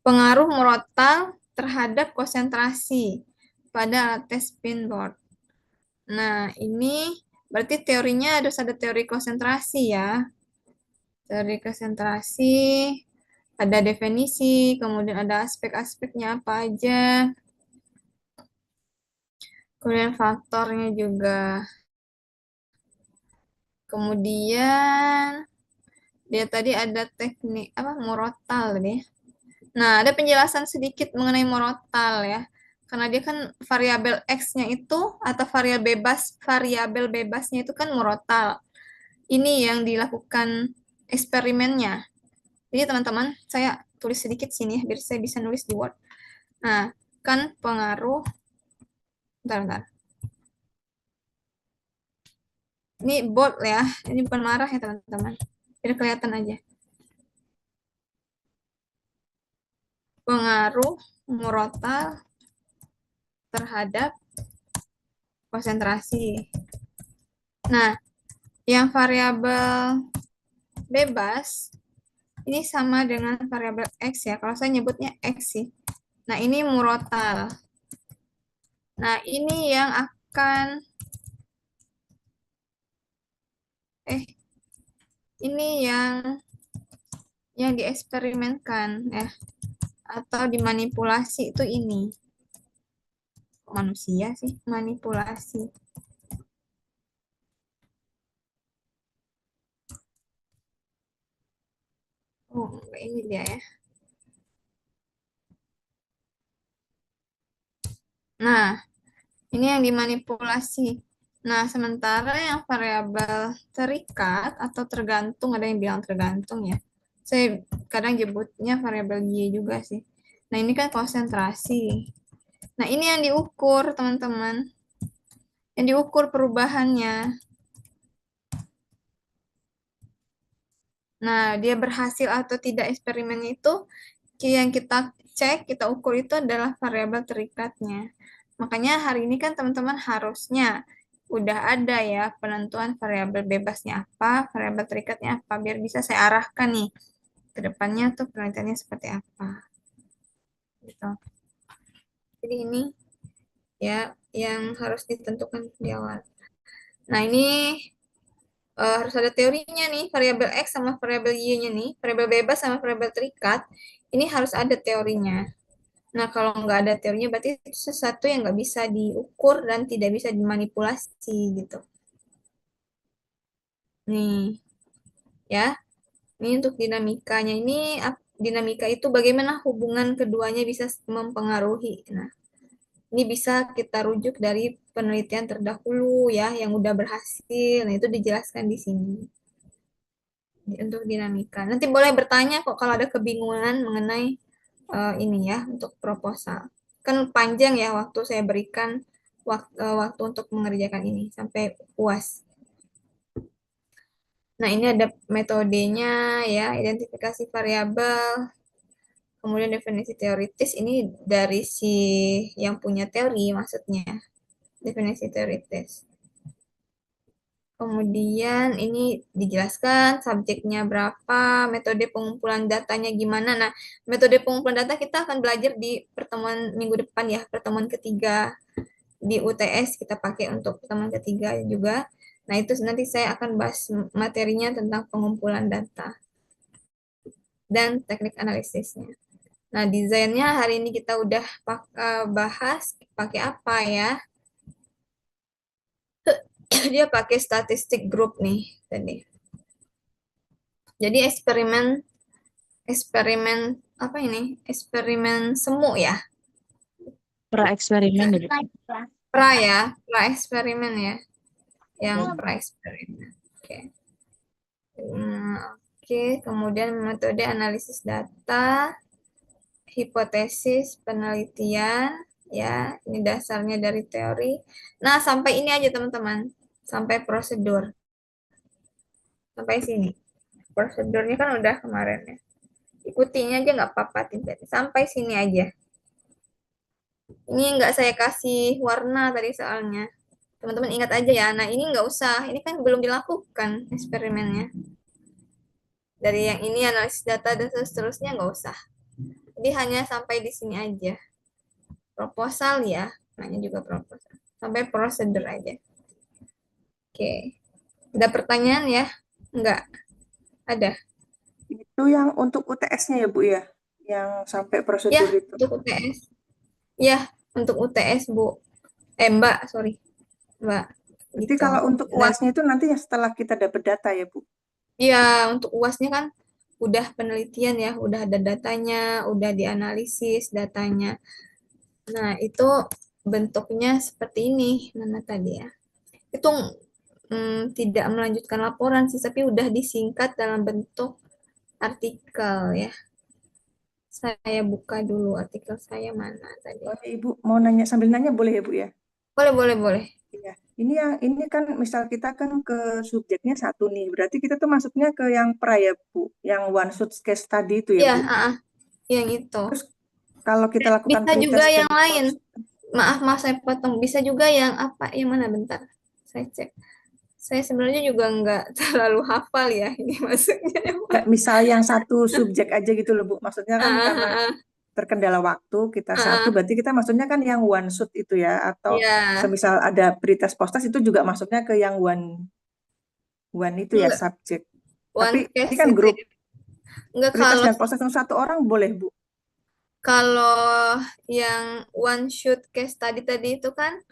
Pengaruh murotal terhadap konsentrasi pada alat tes Pinboard. Nah, ini berarti teorinya harus ada teori konsentrasi ya. Teori konsentrasi, ada definisi, kemudian ada aspek-aspeknya apa aja, kemudian faktornya juga. Kemudian dia tadi ada teknik apa murotal tadi. Nah, ada penjelasan sedikit mengenai murotal ya. Karena dia kan variabel X-nya itu atau variabel bebasnya itu kan murotal. Ini yang dilakukan eksperimennya. Jadi teman-teman, saya tulis sedikit sini ya, biar saya bisa nulis di Word. Nah, kan pengaruh, bentar. Ini bold ya, ini bukan marah ya teman-teman. Biar kelihatan aja. Pengaruh murotal terhadap konsentrasi. Nah, yang variabel bebas ini sama dengan variabel X ya. Kalau saya nyebutnya X sih. Nah, ini murotal. Nah, ini yang akan eh ini yang dieksperimenkan ya atau dimanipulasi itu ini. Manusia sih manipulasi. Oh, ini dia ya. Nah, ini yang dimanipulasi. Nah, sementara yang variabel terikat atau tergantung, ada yang bilang tergantung ya. Saya kadang nyebutnya variabel Y juga sih. Nah, ini kan konsentrasi. Nah, ini yang diukur, teman-teman. Yang diukur perubahannya. Nah, dia berhasil atau tidak eksperimennya itu yang kita cek, kita ukur itu adalah variabel terikatnya. Makanya hari ini kan teman-teman harusnya udah ada ya penentuan variabel bebasnya apa, variabel terikatnya apa, biar bisa saya arahkan nih ke depannya tuh penelitiannya seperti apa. Gitu. Jadi ini ya yang harus ditentukan di awal. Nah, ini harus ada teorinya nih, variabel X sama variabel Y-nya nih, variabel bebas sama variabel terikat, ini harus ada teorinya. Nah, kalau nggak ada teorinya, berarti itu sesuatu yang nggak bisa diukur dan tidak bisa dimanipulasi gitu. Nih, ya. Ini untuk dinamikanya. Dinamika itu bagaimana hubungan keduanya bisa mempengaruhi. Nah, ini bisa kita rujuk dari penelitian terdahulu ya, yang udah berhasil. Nah, itu dijelaskan di sini. Untuk dinamika. Nanti boleh bertanya kok kalau ada kebingungan mengenai ini ya untuk proposal. Kan panjang ya waktu saya berikan waktu untuk mengerjakan ini sampai puas. Nah, ini ada metodenya ya, identifikasi variabel, kemudian definisi teoritis ini dari si yang punya teori maksudnya, definisi teoritis. Kemudian ini dijelaskan subjeknya berapa, metode pengumpulan datanya gimana. Nah, metode pengumpulan data kita akan belajar di pertemuan minggu depan ya, pertemuan ketiga di UTS kita pakai untuk pertemuan ketiga juga. Nah, itu nanti saya akan bahas materinya tentang pengumpulan data dan teknik analisisnya. Nah, desainnya hari ini kita udah bahas pakai apa ya. Dia pakai statistik group nih tadi. Jadi eksperimen eksperimen apa ini? Eksperimen semu ya. Pra eksperimen dulu. Pra eksperimen ya. Yang pra eksperimen. Oke. Oke, kemudian metode analisis data, hipotesis, penelitian, ya, ini dasarnya dari teori. Nah, sampai ini aja teman-teman, sampai prosedur, sampai sini. Prosedurnya kan udah kemarin ya. Ikutinya aja nggak apa-apa, sampai sini aja. Ini nggak saya kasih warna tadi soalnya. Teman-teman ingat aja ya. Nah, ini nggak usah. Ini kan belum dilakukan eksperimennya. Dari yang ini analisis data dan seterusnya nggak usah. Jadi hanya sampai di sini aja. Proposal ya. Namanya juga proposal. Sampai prosedur aja. Oke. Ada pertanyaan ya? Nggak ada. Itu yang untuk UTS-nya ya Bu ya, yang sampai Ya, prosedur itu. untuk UTS. Ya, untuk UTS, Bu. Mbak, sorry. Mbak. Berarti Gitu. kalau untuk Dan UASnya itu nanti setelah kita dapat data ya Bu. ya, untuk UASnya kan udah penelitian ya, udah ada datanya, udah dianalisis datanya. Nah, itu bentuknya seperti ini, mana tadi ya. Itu tidak melanjutkan laporan sih, tapi udah disingkat dalam bentuk artikel ya. Saya buka dulu artikel saya mana tadi. Oh, ya, Ibu mau nanya sambil nanya boleh ya Bu ya? Boleh, boleh, boleh. Iya. Ini kan misal kita kan ke subjeknya satu nih, berarti kita tuh masuknya ke yang pra ya Bu, yang one shot case tadi itu ya Ya, Bu. yang itu. Terus kalau kita lakukan Bisa juga pretest yang sebagai lain. Maaf, Mas, saya potong. Bisa juga yang apa? Yang mana bentar? Saya cek. Saya sebenarnya juga nggak terlalu hafal ya ini maksudnya. nggak misal yang satu subjek aja gitu loh Bu. Maksudnya kan karena terkendala waktu kita satu, berarti kita maksudnya kan yang one shot itu ya, atau Ya, semisal ada pretest postas itu juga masuknya ke yang one itu ya enggak subjek. Tapi one ini case kan itu grup ya. Enggak pretest kalau dan postas yang satu orang boleh Bu. kalau yang one shoot case tadi tadi itu kan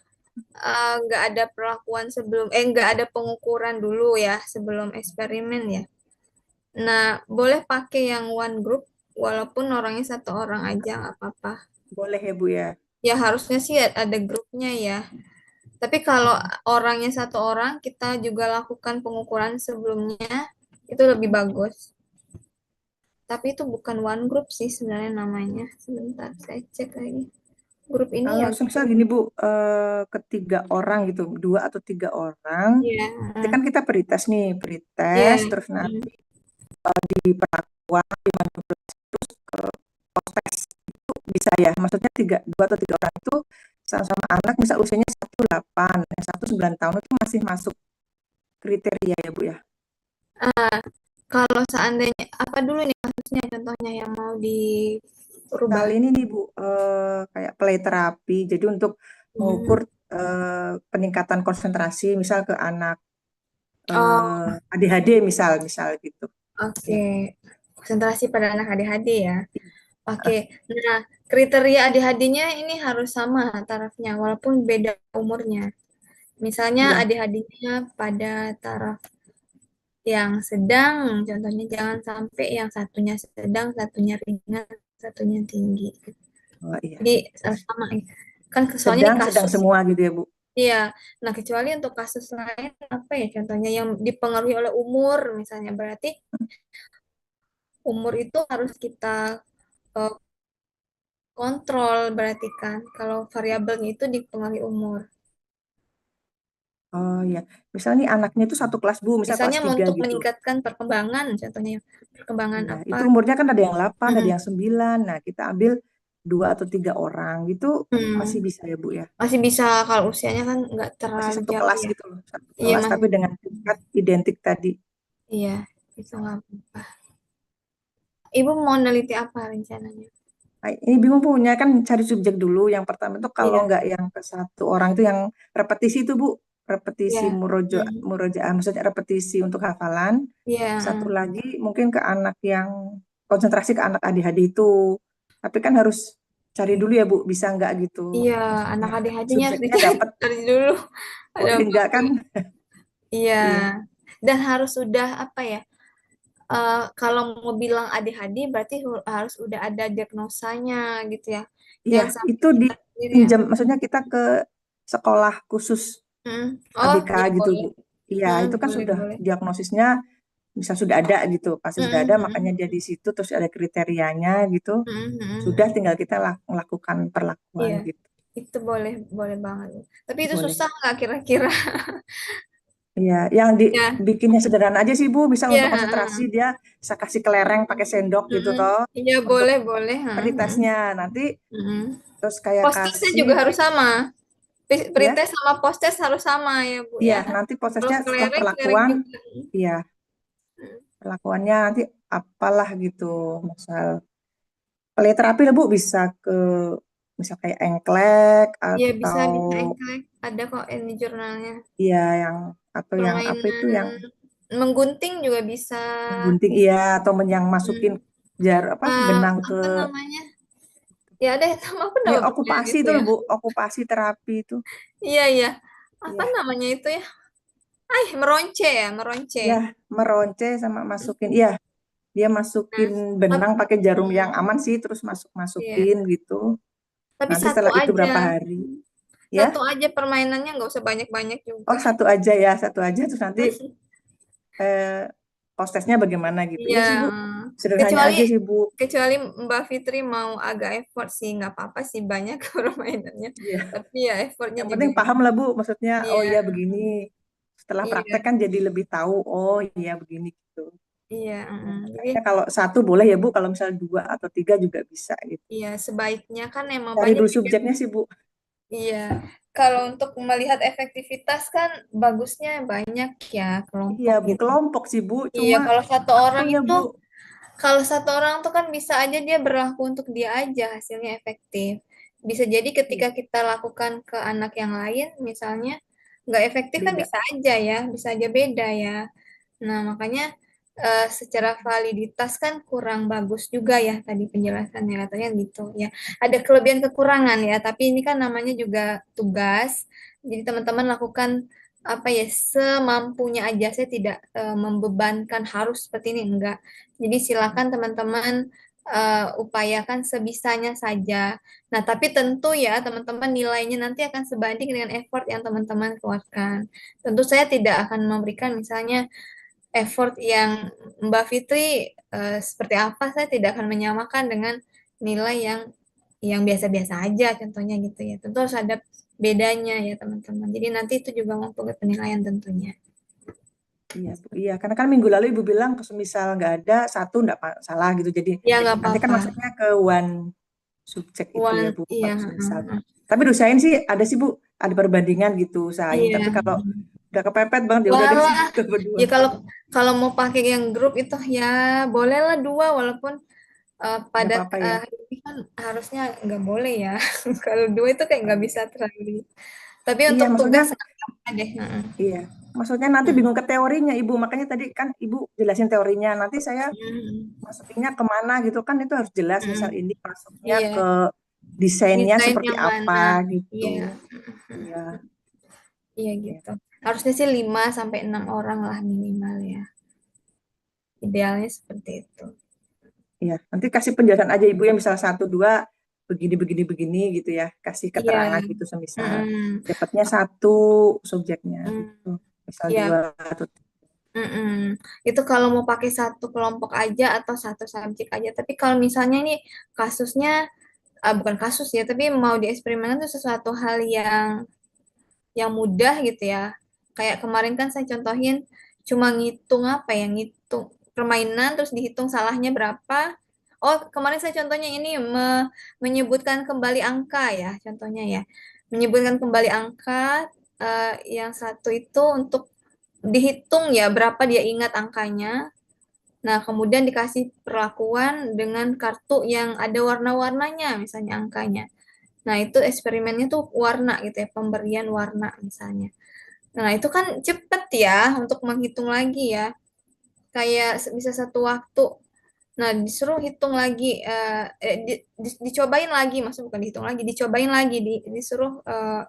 nggak ada perlakuan sebelum nggak ada pengukuran dulu ya sebelum eksperimen ya. Nah, boleh pakai yang one group walaupun orangnya satu orang aja nggak apa-apa. Boleh ya Bu ya. Ya harusnya sih ada grupnya ya. Tapi kalau orangnya satu orang, kita juga lakukan pengukuran sebelumnya, itu lebih bagus. Tapi itu bukan one group sih sebenarnya namanya. Sebentar, saya cek lagi. Grup ini Kalau ya semisal grup. gini Bu, ketiga orang gitu, dua atau tiga orang, Iya, nanti kan kita pretest nih, iya, pretest, terus nanti di perlakuan terus ke postes itu bisa ya. Maksudnya dua atau tiga orang itu sama-sama anak, misal usianya 18, yang 9 tahun itu masih masuk kriteria ya Bu ya. Kalau seandainya apa dulu nih kasusnya contohnya yang mau dirubah. Kali ini nih Bu, kayak play terapi, jadi untuk mengukur Hmm. peningkatan konsentrasi, misal ke anak Oh, ADHD misal, misal gitu. oke. Ya. Konsentrasi pada anak ADHD ya. Oke. Nah, kriteria ADHD-nya ini harus sama tarafnya walaupun beda umurnya. Misalnya Iya. ADHD-nya pada taraf yang sedang, contohnya jangan sampai yang satunya sedang, satunya ringan, satunya tinggi. Oh, iya. Jadi sama. Kan soalnya ini Sedang kasus. semua gitu ya Bu. Iya. Nah, kecuali untuk kasus lain apa ya contohnya yang dipengaruhi oleh umur misalnya berarti umur itu harus kita eh, kontrol berarti kan kalau variabelnya itu dipengaruhi umur. Oh iya, misalnya nih anaknya itu satu kelas Bu, misal Misalnya kelas 3 untuk gitu. meningkatkan perkembangan contohnya perkembangan Iya, apa. itu umurnya kan ada yang 8, ada Hmm. yang 9. Nah, kita ambil dua atau tiga orang gitu masih Hmm. bisa ya Bu ya. Masih bisa kalau usianya kan nggak Masih terlalu satu jauh kelas ya. gitu loh, satu Iya kelas masih. tapi dengan tingkat identik tadi. Iya, bisa nggak apa-apa. Ibu mau neliti apa rencananya? Nah, ini bingung punya kan cari subjek dulu. Yang pertama itu kalau Iya, nggak yang ke satu orang itu yang repetisi itu Bu, repetisi iya, hmm, murojaah, maksudnya repetisi untuk hafalan. iya, Satu lagi mungkin ke anak yang konsentrasi ke anak ADHD itu. Tapi kan harus cari dulu ya Bu, bisa nggak gitu. iya. Maksudnya Anak ADHD-nya harus subjeknya dicari dapat, dari dulu. Ada boleh nggak kan? iya. Iya, Dan harus sudah apa ya? Kalau mau bilang ADHD berarti harus udah ada diagnosanya gitu ya. iya Jangan sampai itu kita sendiri yang. dipinjam, maksudnya kita ke sekolah khusus Hmm. Oh, ABK iya gitu boleh. Bu. Iya, Hmm, itu kan boleh, sudah boleh. diagnosisnya misal sudah ada gitu, pasti sudah ada, makanya dia di situ terus ada kriterianya gitu, sudah tinggal kita melakukan perlakuan Iya, gitu. itu boleh boleh banget. Tapi itu Boleh. susah nggak kira-kira? Iya, yang Ya, dibikinnya sederhana aja sih Bu, bisa iya, untuk konsentrasi dia bisa kasih kelereng pakai sendok gitu mm-mm. toh Iya untuk boleh boleh. pretesnya nanti Mm-mm. terus kayak Postasnya kasih juga harus sama. ya, Pretest sama postes harus sama ya Bu iya ya. nanti Kalau prosesnya setelah kelereng kelereng perlakuan, juga. iya perlakuannya nanti apalah gitu, misal play terapi lah Bu bisa ke misal kayak engklek Iya bisa atau bisa engklek. Ada kok ini jurnalnya. iya yang atau yang apa itu Permainan yang menggunting juga bisa. gunting iya atau yang masukin Hmm. jar apa benang ke Apa namanya? Ya ada sama aku ini nama bentuknya okupasi gitu itu loh ya. Bu, okupasi terapi itu. Iya iya. Apa Iya, namanya itu ya? Meronce ya, meronce. ya meronce sama masukin. Iya, dia Nah, masukin benang tap- pakai jarum yang hmm, aman sih, terus iya. masukin gitu. Tapi Nanti satu setelah itu aja, berapa hari, ya? satu aja permainannya nggak usah banyak-banyak juga. Oh satu aja ya, satu aja. Terus nanti eh, prosesnya bagaimana gitu. Iya. Iya sih Bu, sederhana Kecuali aja sih Bu. kecuali Mbak Fitri mau agak effort sih, nggak apa-apa sih banyak permainannya. Iya. Tapi ya effortnya Yang juga. penting paham lah Bu, maksudnya. Oh iya Iya, begini. Setelah praktek iya, kan jadi lebih tahu. Oh iya begini gitu. iya. Nah, Jadi makanya kalau satu boleh ya Bu, kalau misalnya dua atau tiga juga bisa gitu. iya sebaiknya kan emang Cari banyak dulu juga. subjeknya sih Bu. Iya, kalau untuk melihat efektivitas kan bagusnya banyak ya Iya, kelompok gitu. kelompok sih Bu, Iya, cuma waktunya Bu. kalau satu orang tuh kan bisa aja dia berlaku untuk dia aja hasilnya efektif. Bisa jadi ketika Iya, kita lakukan ke anak yang lain, misalnya nggak efektif kan beda. bisa aja ya, bisa aja beda ya. Nah, makanya secara validitas kan kurang bagus juga ya tadi penjelasannya katanya gitu ya. Ada kelebihan kekurangan ya, tapi ini kan namanya juga tugas. Jadi teman-teman lakukan apa ya semampunya aja. Saya tidak membebankan harus seperti ini enggak. Jadi silakan teman-teman upayakan sebisanya saja. Nah, tapi tentu ya teman-teman nilainya nanti akan sebanding dengan effort yang teman-teman keluarkan. Tentu saya tidak akan memberikan misalnya effort yang Mbak Fitri seperti apa, saya tidak akan menyamakan dengan nilai yang biasa-biasa aja contohnya gitu ya. Tentu harus ada bedanya ya teman-teman. Jadi nanti itu juga mempengaruhi penilaian tentunya. Iya, Bu. Iya, karena kan minggu lalu Ibu bilang kalau misal nggak ada satu nggak salah gitu. Jadi Ya nggak nanti kan apa-apa. masuknya ke one subjek itu ya One, Bu. iya, Kalau misal. Tapi diusahain sih ada sih Bu, ada perbandingan gitu usahain. iya. Tapi kalau udah kepepet banget ya udah deh Walah, satu berdua. ya kalau kalau mau pakai yang grup itu ya bolehlah dua walaupun Nggak pada apa-apa ya. ini kan harusnya nggak boleh ya. Kalau dua itu kayak Oh, nggak bisa iya. terlalu. Tapi Iya, untuk maksudnya tugas nggak apa-apa deh. Heeh. iya. Maksudnya nanti Hmm. bingung ke teorinya Ibu. Makanya tadi kan Ibu jelasin teorinya. Nanti saya Hmm. masukinnya kemana gitu kan itu harus jelas. Misal Hmm. ini masuknya Iya, ke desainnya desain seperti yang apa mana? gitu. Iya, Iya. iya Ya. gitu. Harusnya sih 5 sampai 6 orang lah minimal ya. Idealnya seperti itu. Iya, nanti kasih penjelasan aja Ibu yang misal satu dua begini begini begini gitu ya, kasih Iya. keterangan gitu semisal Mm-mm. dapatnya satu subjeknya Mm. gitu, misal dua Iya. atau Mm-mm. Itu kalau mau pakai satu kelompok aja atau satu subjek aja. Tapi kalau misalnya ini kasusnya bukan kasus ya, tapi mau dieksperimenkan itu sesuatu hal yang mudah gitu ya. Kayak kemarin kan saya contohin cuma ngitung apa ya, ngitung permainan terus dihitung salahnya berapa. Oh, kemarin saya contohnya ini menyebutkan kembali angka ya, contohnya ya. Menyebutkan kembali angka yang satu itu untuk dihitung ya berapa dia ingat angkanya. Nah, kemudian dikasih perlakuan dengan kartu yang ada warna-warnanya, misalnya angkanya. Nah, itu eksperimennya tuh warna gitu ya, pemberian warna misalnya. Nah, itu kan cepet ya untuk menghitung lagi ya. Kayak bisa satu waktu. Nah, disuruh hitung lagi, dicobain lagi, maksudnya bukan dihitung lagi, dicobain lagi, disuruh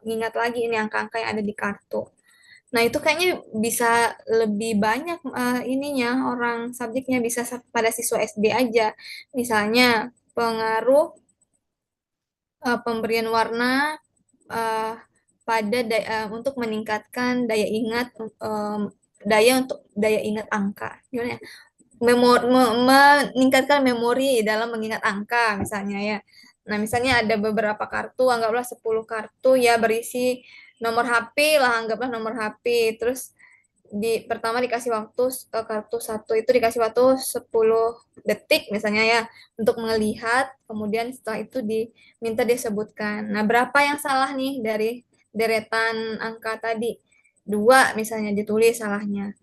ngingat lagi ini angka-angka yang ada di kartu. Nah, itu kayaknya bisa lebih banyak ininya, orang subjeknya bisa pada siswa SD aja. Misalnya, pengaruh pemberian warna eh, pada untuk meningkatkan daya ingat daya ingat angka. Gimana ya? Meningkatkan memori dalam mengingat angka misalnya ya. Nah, misalnya ada beberapa kartu, anggaplah 10 kartu ya berisi nomor HP lah, anggaplah nomor HP. Terus pertama dikasih waktu kartu satu itu dikasih waktu 10 detik misalnya ya untuk melihat, kemudian setelah itu diminta dia sebutkan. Nah, berapa yang salah nih dari deretan angka tadi? Dua misalnya ditulis salahnya.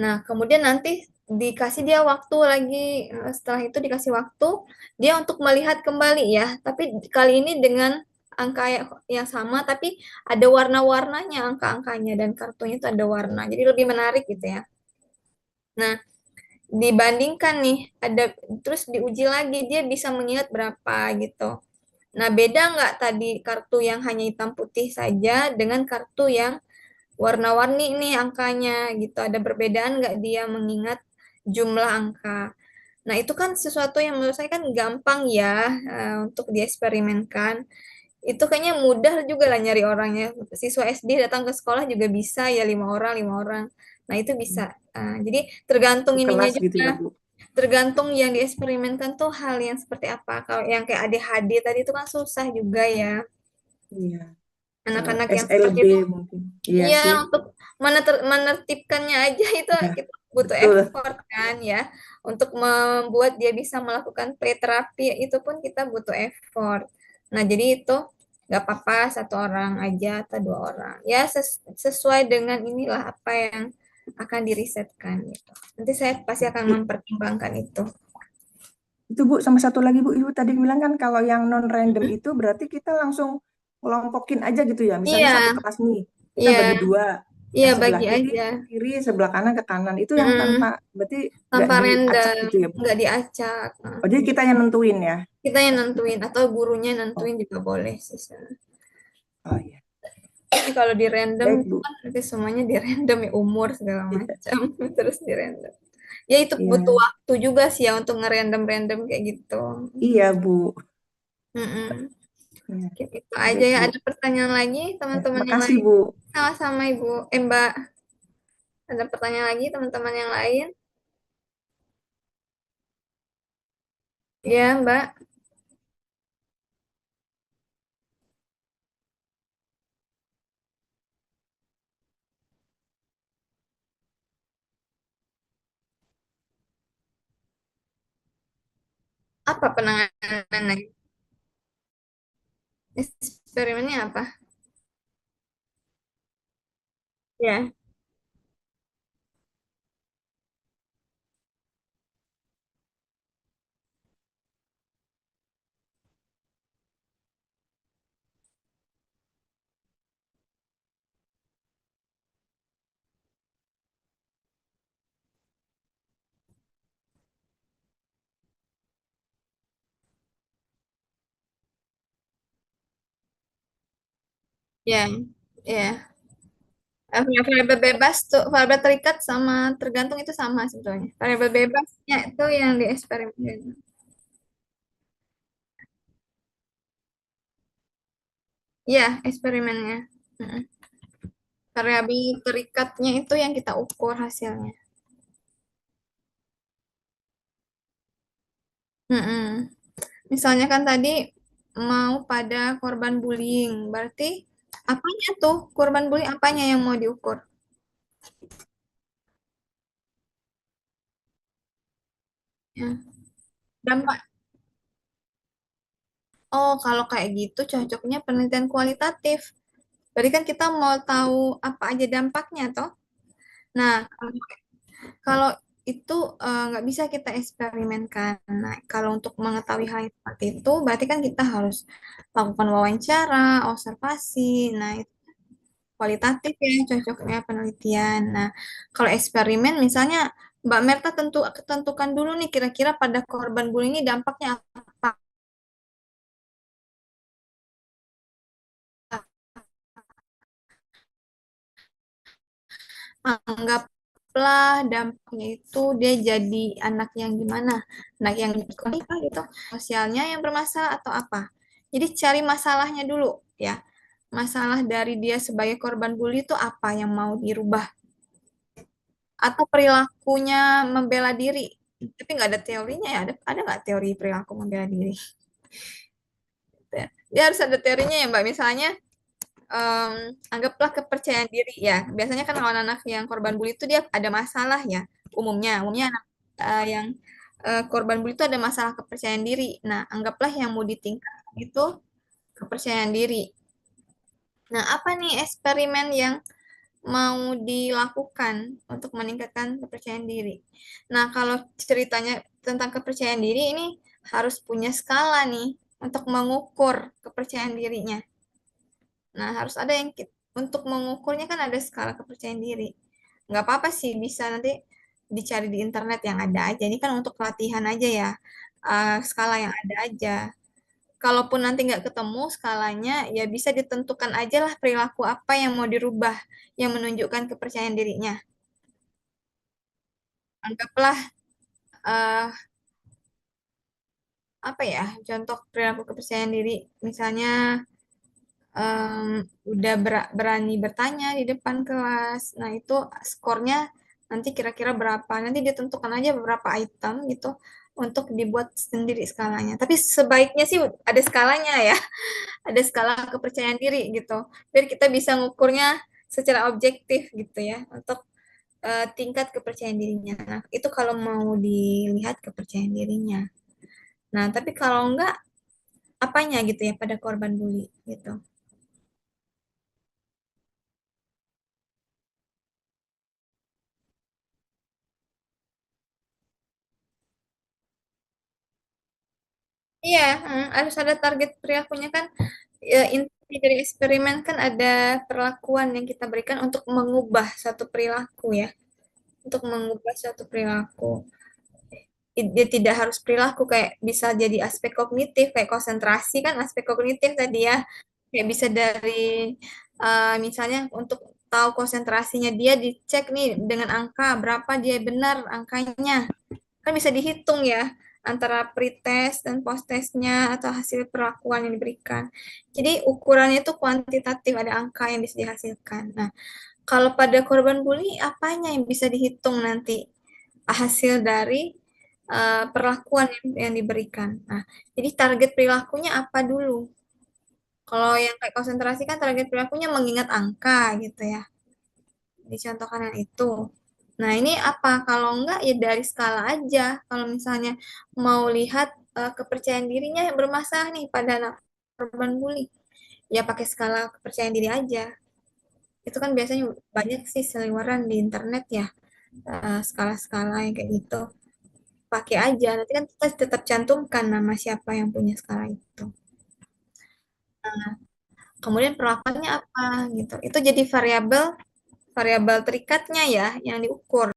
Nah, kemudian nanti dikasih dia waktu lagi, setelah itu dikasih waktu dia untuk melihat kembali ya, tapi kali ini dengan angka yang sama, tapi ada warna-warnanya angka-angkanya dan kartunya itu ada warna, jadi lebih menarik gitu ya. Nah, dibandingkan nih, terus diuji lagi dia bisa mengingat berapa gitu. Nah, beda nggak tadi kartu yang hanya hitam putih saja dengan kartu yang warna-warni nih angkanya gitu. Ada perbedaan nggak dia mengingat jumlah angka? Nah, itu kan sesuatu yang menurut saya kan gampang ya untuk dieksperimenkan. Itu kayaknya mudah juga lah nyari orangnya. Siswa SD datang ke sekolah juga bisa ya 5 orang, 5 orang. Nah, itu bisa. Jadi tergantung ininya Kelas gitu juga. ya, Bu. Tergantung yang dieksperimenkan tuh hal yang seperti apa. Kalau yang kayak ADHD tadi itu kan susah juga ya. Iya. Anak-anak yang seperti SLB itu. mungkin. Iya Iya, sih. untuk menertibkannya aja itu Ya, kita butuh betul. effort kan ya. Untuk membuat dia bisa melakukan play terapi itu pun kita butuh effort. Nah, jadi itu nggak apa-apa satu orang aja atau 2 orang. Ya, sesuai dengan inilah apa yang akan dirisetkan gitu. Nanti saya pasti akan I- mempertimbangkan itu. Itu Bu, sama satu lagi Bu, Ibu tadi bilang kan kalau yang non random itu berarti kita langsung kelompokin aja gitu ya. Misalnya satu Iya, kelas nih, kita iya, bagi dua, iya yang sebelah bagi kiri aja. ke kiri, sebelah kanan ke kanan. Itu yang tanpa Mm-mm. berarti nggak Tanpa diacak random, gitu ya Bu. nggak diacak. Oh, jadi kita yang nentuin ya. Kita yang nentuin atau gurunya Oh, nentuin juga boleh sih. oh iya. Tapi kalau di random Baik itu Bu. kan nanti semuanya di random ya umur segala Iya, macam terus di random. Ya itu butuh iya, waktu juga sih ya untuk nge-random-random kayak gitu. iya Bu. Mm-mm. Iya, Oke, itu aja baik ya. Bu. Ada pertanyaan lagi Ya, teman-teman yang makasih lain? Bu. Sama-sama Ibu. Mbak, ada pertanyaan lagi teman-teman yang lain? Ya Mbak, apa penanganannya? Eksperimennya apa? Ya, ya, ya. Variabel bebas tuh, variabel terikat sama tergantung itu sama sebetulnya. Variabel bebasnya itu yang di eksperimen. Iya, eksperimennya. Mm-mm. Variabel terikatnya itu yang kita ukur hasilnya. Mm-mm. Misalnya kan tadi mau pada korban bullying, berarti apanya tuh korban bullying apanya yang mau diukur? Ya. Dampak. Oh, kalau kayak gitu cocoknya penelitian kualitatif. Berarti kan kita mau tahu apa aja dampaknya toh. Nah, kalau itu nggak bisa kita eksperimenkan. Nah, kalau untuk mengetahui hal yang seperti itu, berarti kan kita harus lakukan wawancara, observasi. Nah, itu kualitatif ya cocoknya penelitian. Nah, kalau eksperimen, misalnya Mbak Merta tentukan dulu nih kira-kira pada korban bullying ini dampaknya apa. Anggaplah dampaknya itu dia jadi anak yang gimana, anak yang gitu, sosialnya yang bermasalah atau apa. Jadi cari masalahnya dulu ya. Masalah dari dia sebagai korban bully itu apa yang mau dirubah. atau perilakunya membela diri. Tapi nggak ada teorinya ya. Ada nggak teori perilaku membela diri? Dia harus ada teorinya ya, Mbak. Misalnya, anggaplah kepercayaan diri ya. Biasanya kan kalau anak yang korban bully itu dia ada masalah ya. Umumnya anak yang korban bully itu ada masalah kepercayaan diri. Nah, anggaplah yang mau ditingkatkan itu kepercayaan diri. Nah, apa nih eksperimen yang mau dilakukan untuk meningkatkan kepercayaan diri? Nah, kalau ceritanya tentang kepercayaan diri ini harus punya skala nih untuk mengukur kepercayaan dirinya. Nah, harus ada yang untuk mengukurnya kan ada skala kepercayaan diri. Nggak apa-apa sih, bisa nanti dicari di internet yang ada aja. Ini kan untuk latihan aja ya, skala yang ada aja. Kalaupun nanti nggak ketemu skalanya, ya bisa ditentukan aja lah perilaku apa yang mau dirubah, yang menunjukkan kepercayaan dirinya. Anggaplah, eh, apa ya, contoh perilaku kepercayaan diri, misalnya udah berani bertanya di depan kelas. Nah, itu skornya nanti kira-kira berapa. Nanti ditentukan aja beberapa item gitu untuk dibuat sendiri skalanya. Tapi sebaiknya sih ada skalanya ya, ada skala kepercayaan diri gitu. Biar kita bisa ngukurnya secara objektif gitu ya untuk tingkat kepercayaan dirinya. Nah, itu kalau mau dilihat kepercayaan dirinya. Nah, tapi kalau enggak apanya gitu ya pada korban bully gitu. Iya, harus ada target perilakunya kan. Ya, inti dari eksperimen kan ada perlakuan yang kita berikan untuk mengubah satu perilaku ya, untuk mengubah satu perilaku. Dia tidak harus perilaku kayak bisa jadi aspek kognitif kayak konsentrasi kan aspek kognitif tadi ya. Kayak bisa dari misalnya untuk tahu konsentrasinya dia dicek nih dengan angka berapa dia benar angkanya. Kan bisa dihitung ya antara pretest dan posttestnya atau hasil perlakuan yang diberikan. Jadi ukurannya itu kuantitatif, ada angka yang bisa dihasilkan. Nah, kalau pada korban bully, apanya yang bisa dihitung nanti hasil dari perlakuan yang diberikan. Nah, jadi target perilakunya apa dulu? Kalau yang kayak konsentrasi kan target perilakunya mengingat angka gitu ya. Dicontohkan yang itu. Nah, ini apa? Kalau enggak ya dari skala aja. Kalau misalnya mau lihat kepercayaan dirinya yang bermasalah nih pada anak korban bully, ya pakai skala kepercayaan diri aja. Itu kan biasanya banyak sih seliweran di internet ya, skala-skala yang kayak gitu. Pakai aja, nanti kan kita tetap cantumkan nama siapa yang punya skala itu. Kemudian perlakuannya apa gitu. Itu jadi variabel variabel terikatnya ya yang diukur.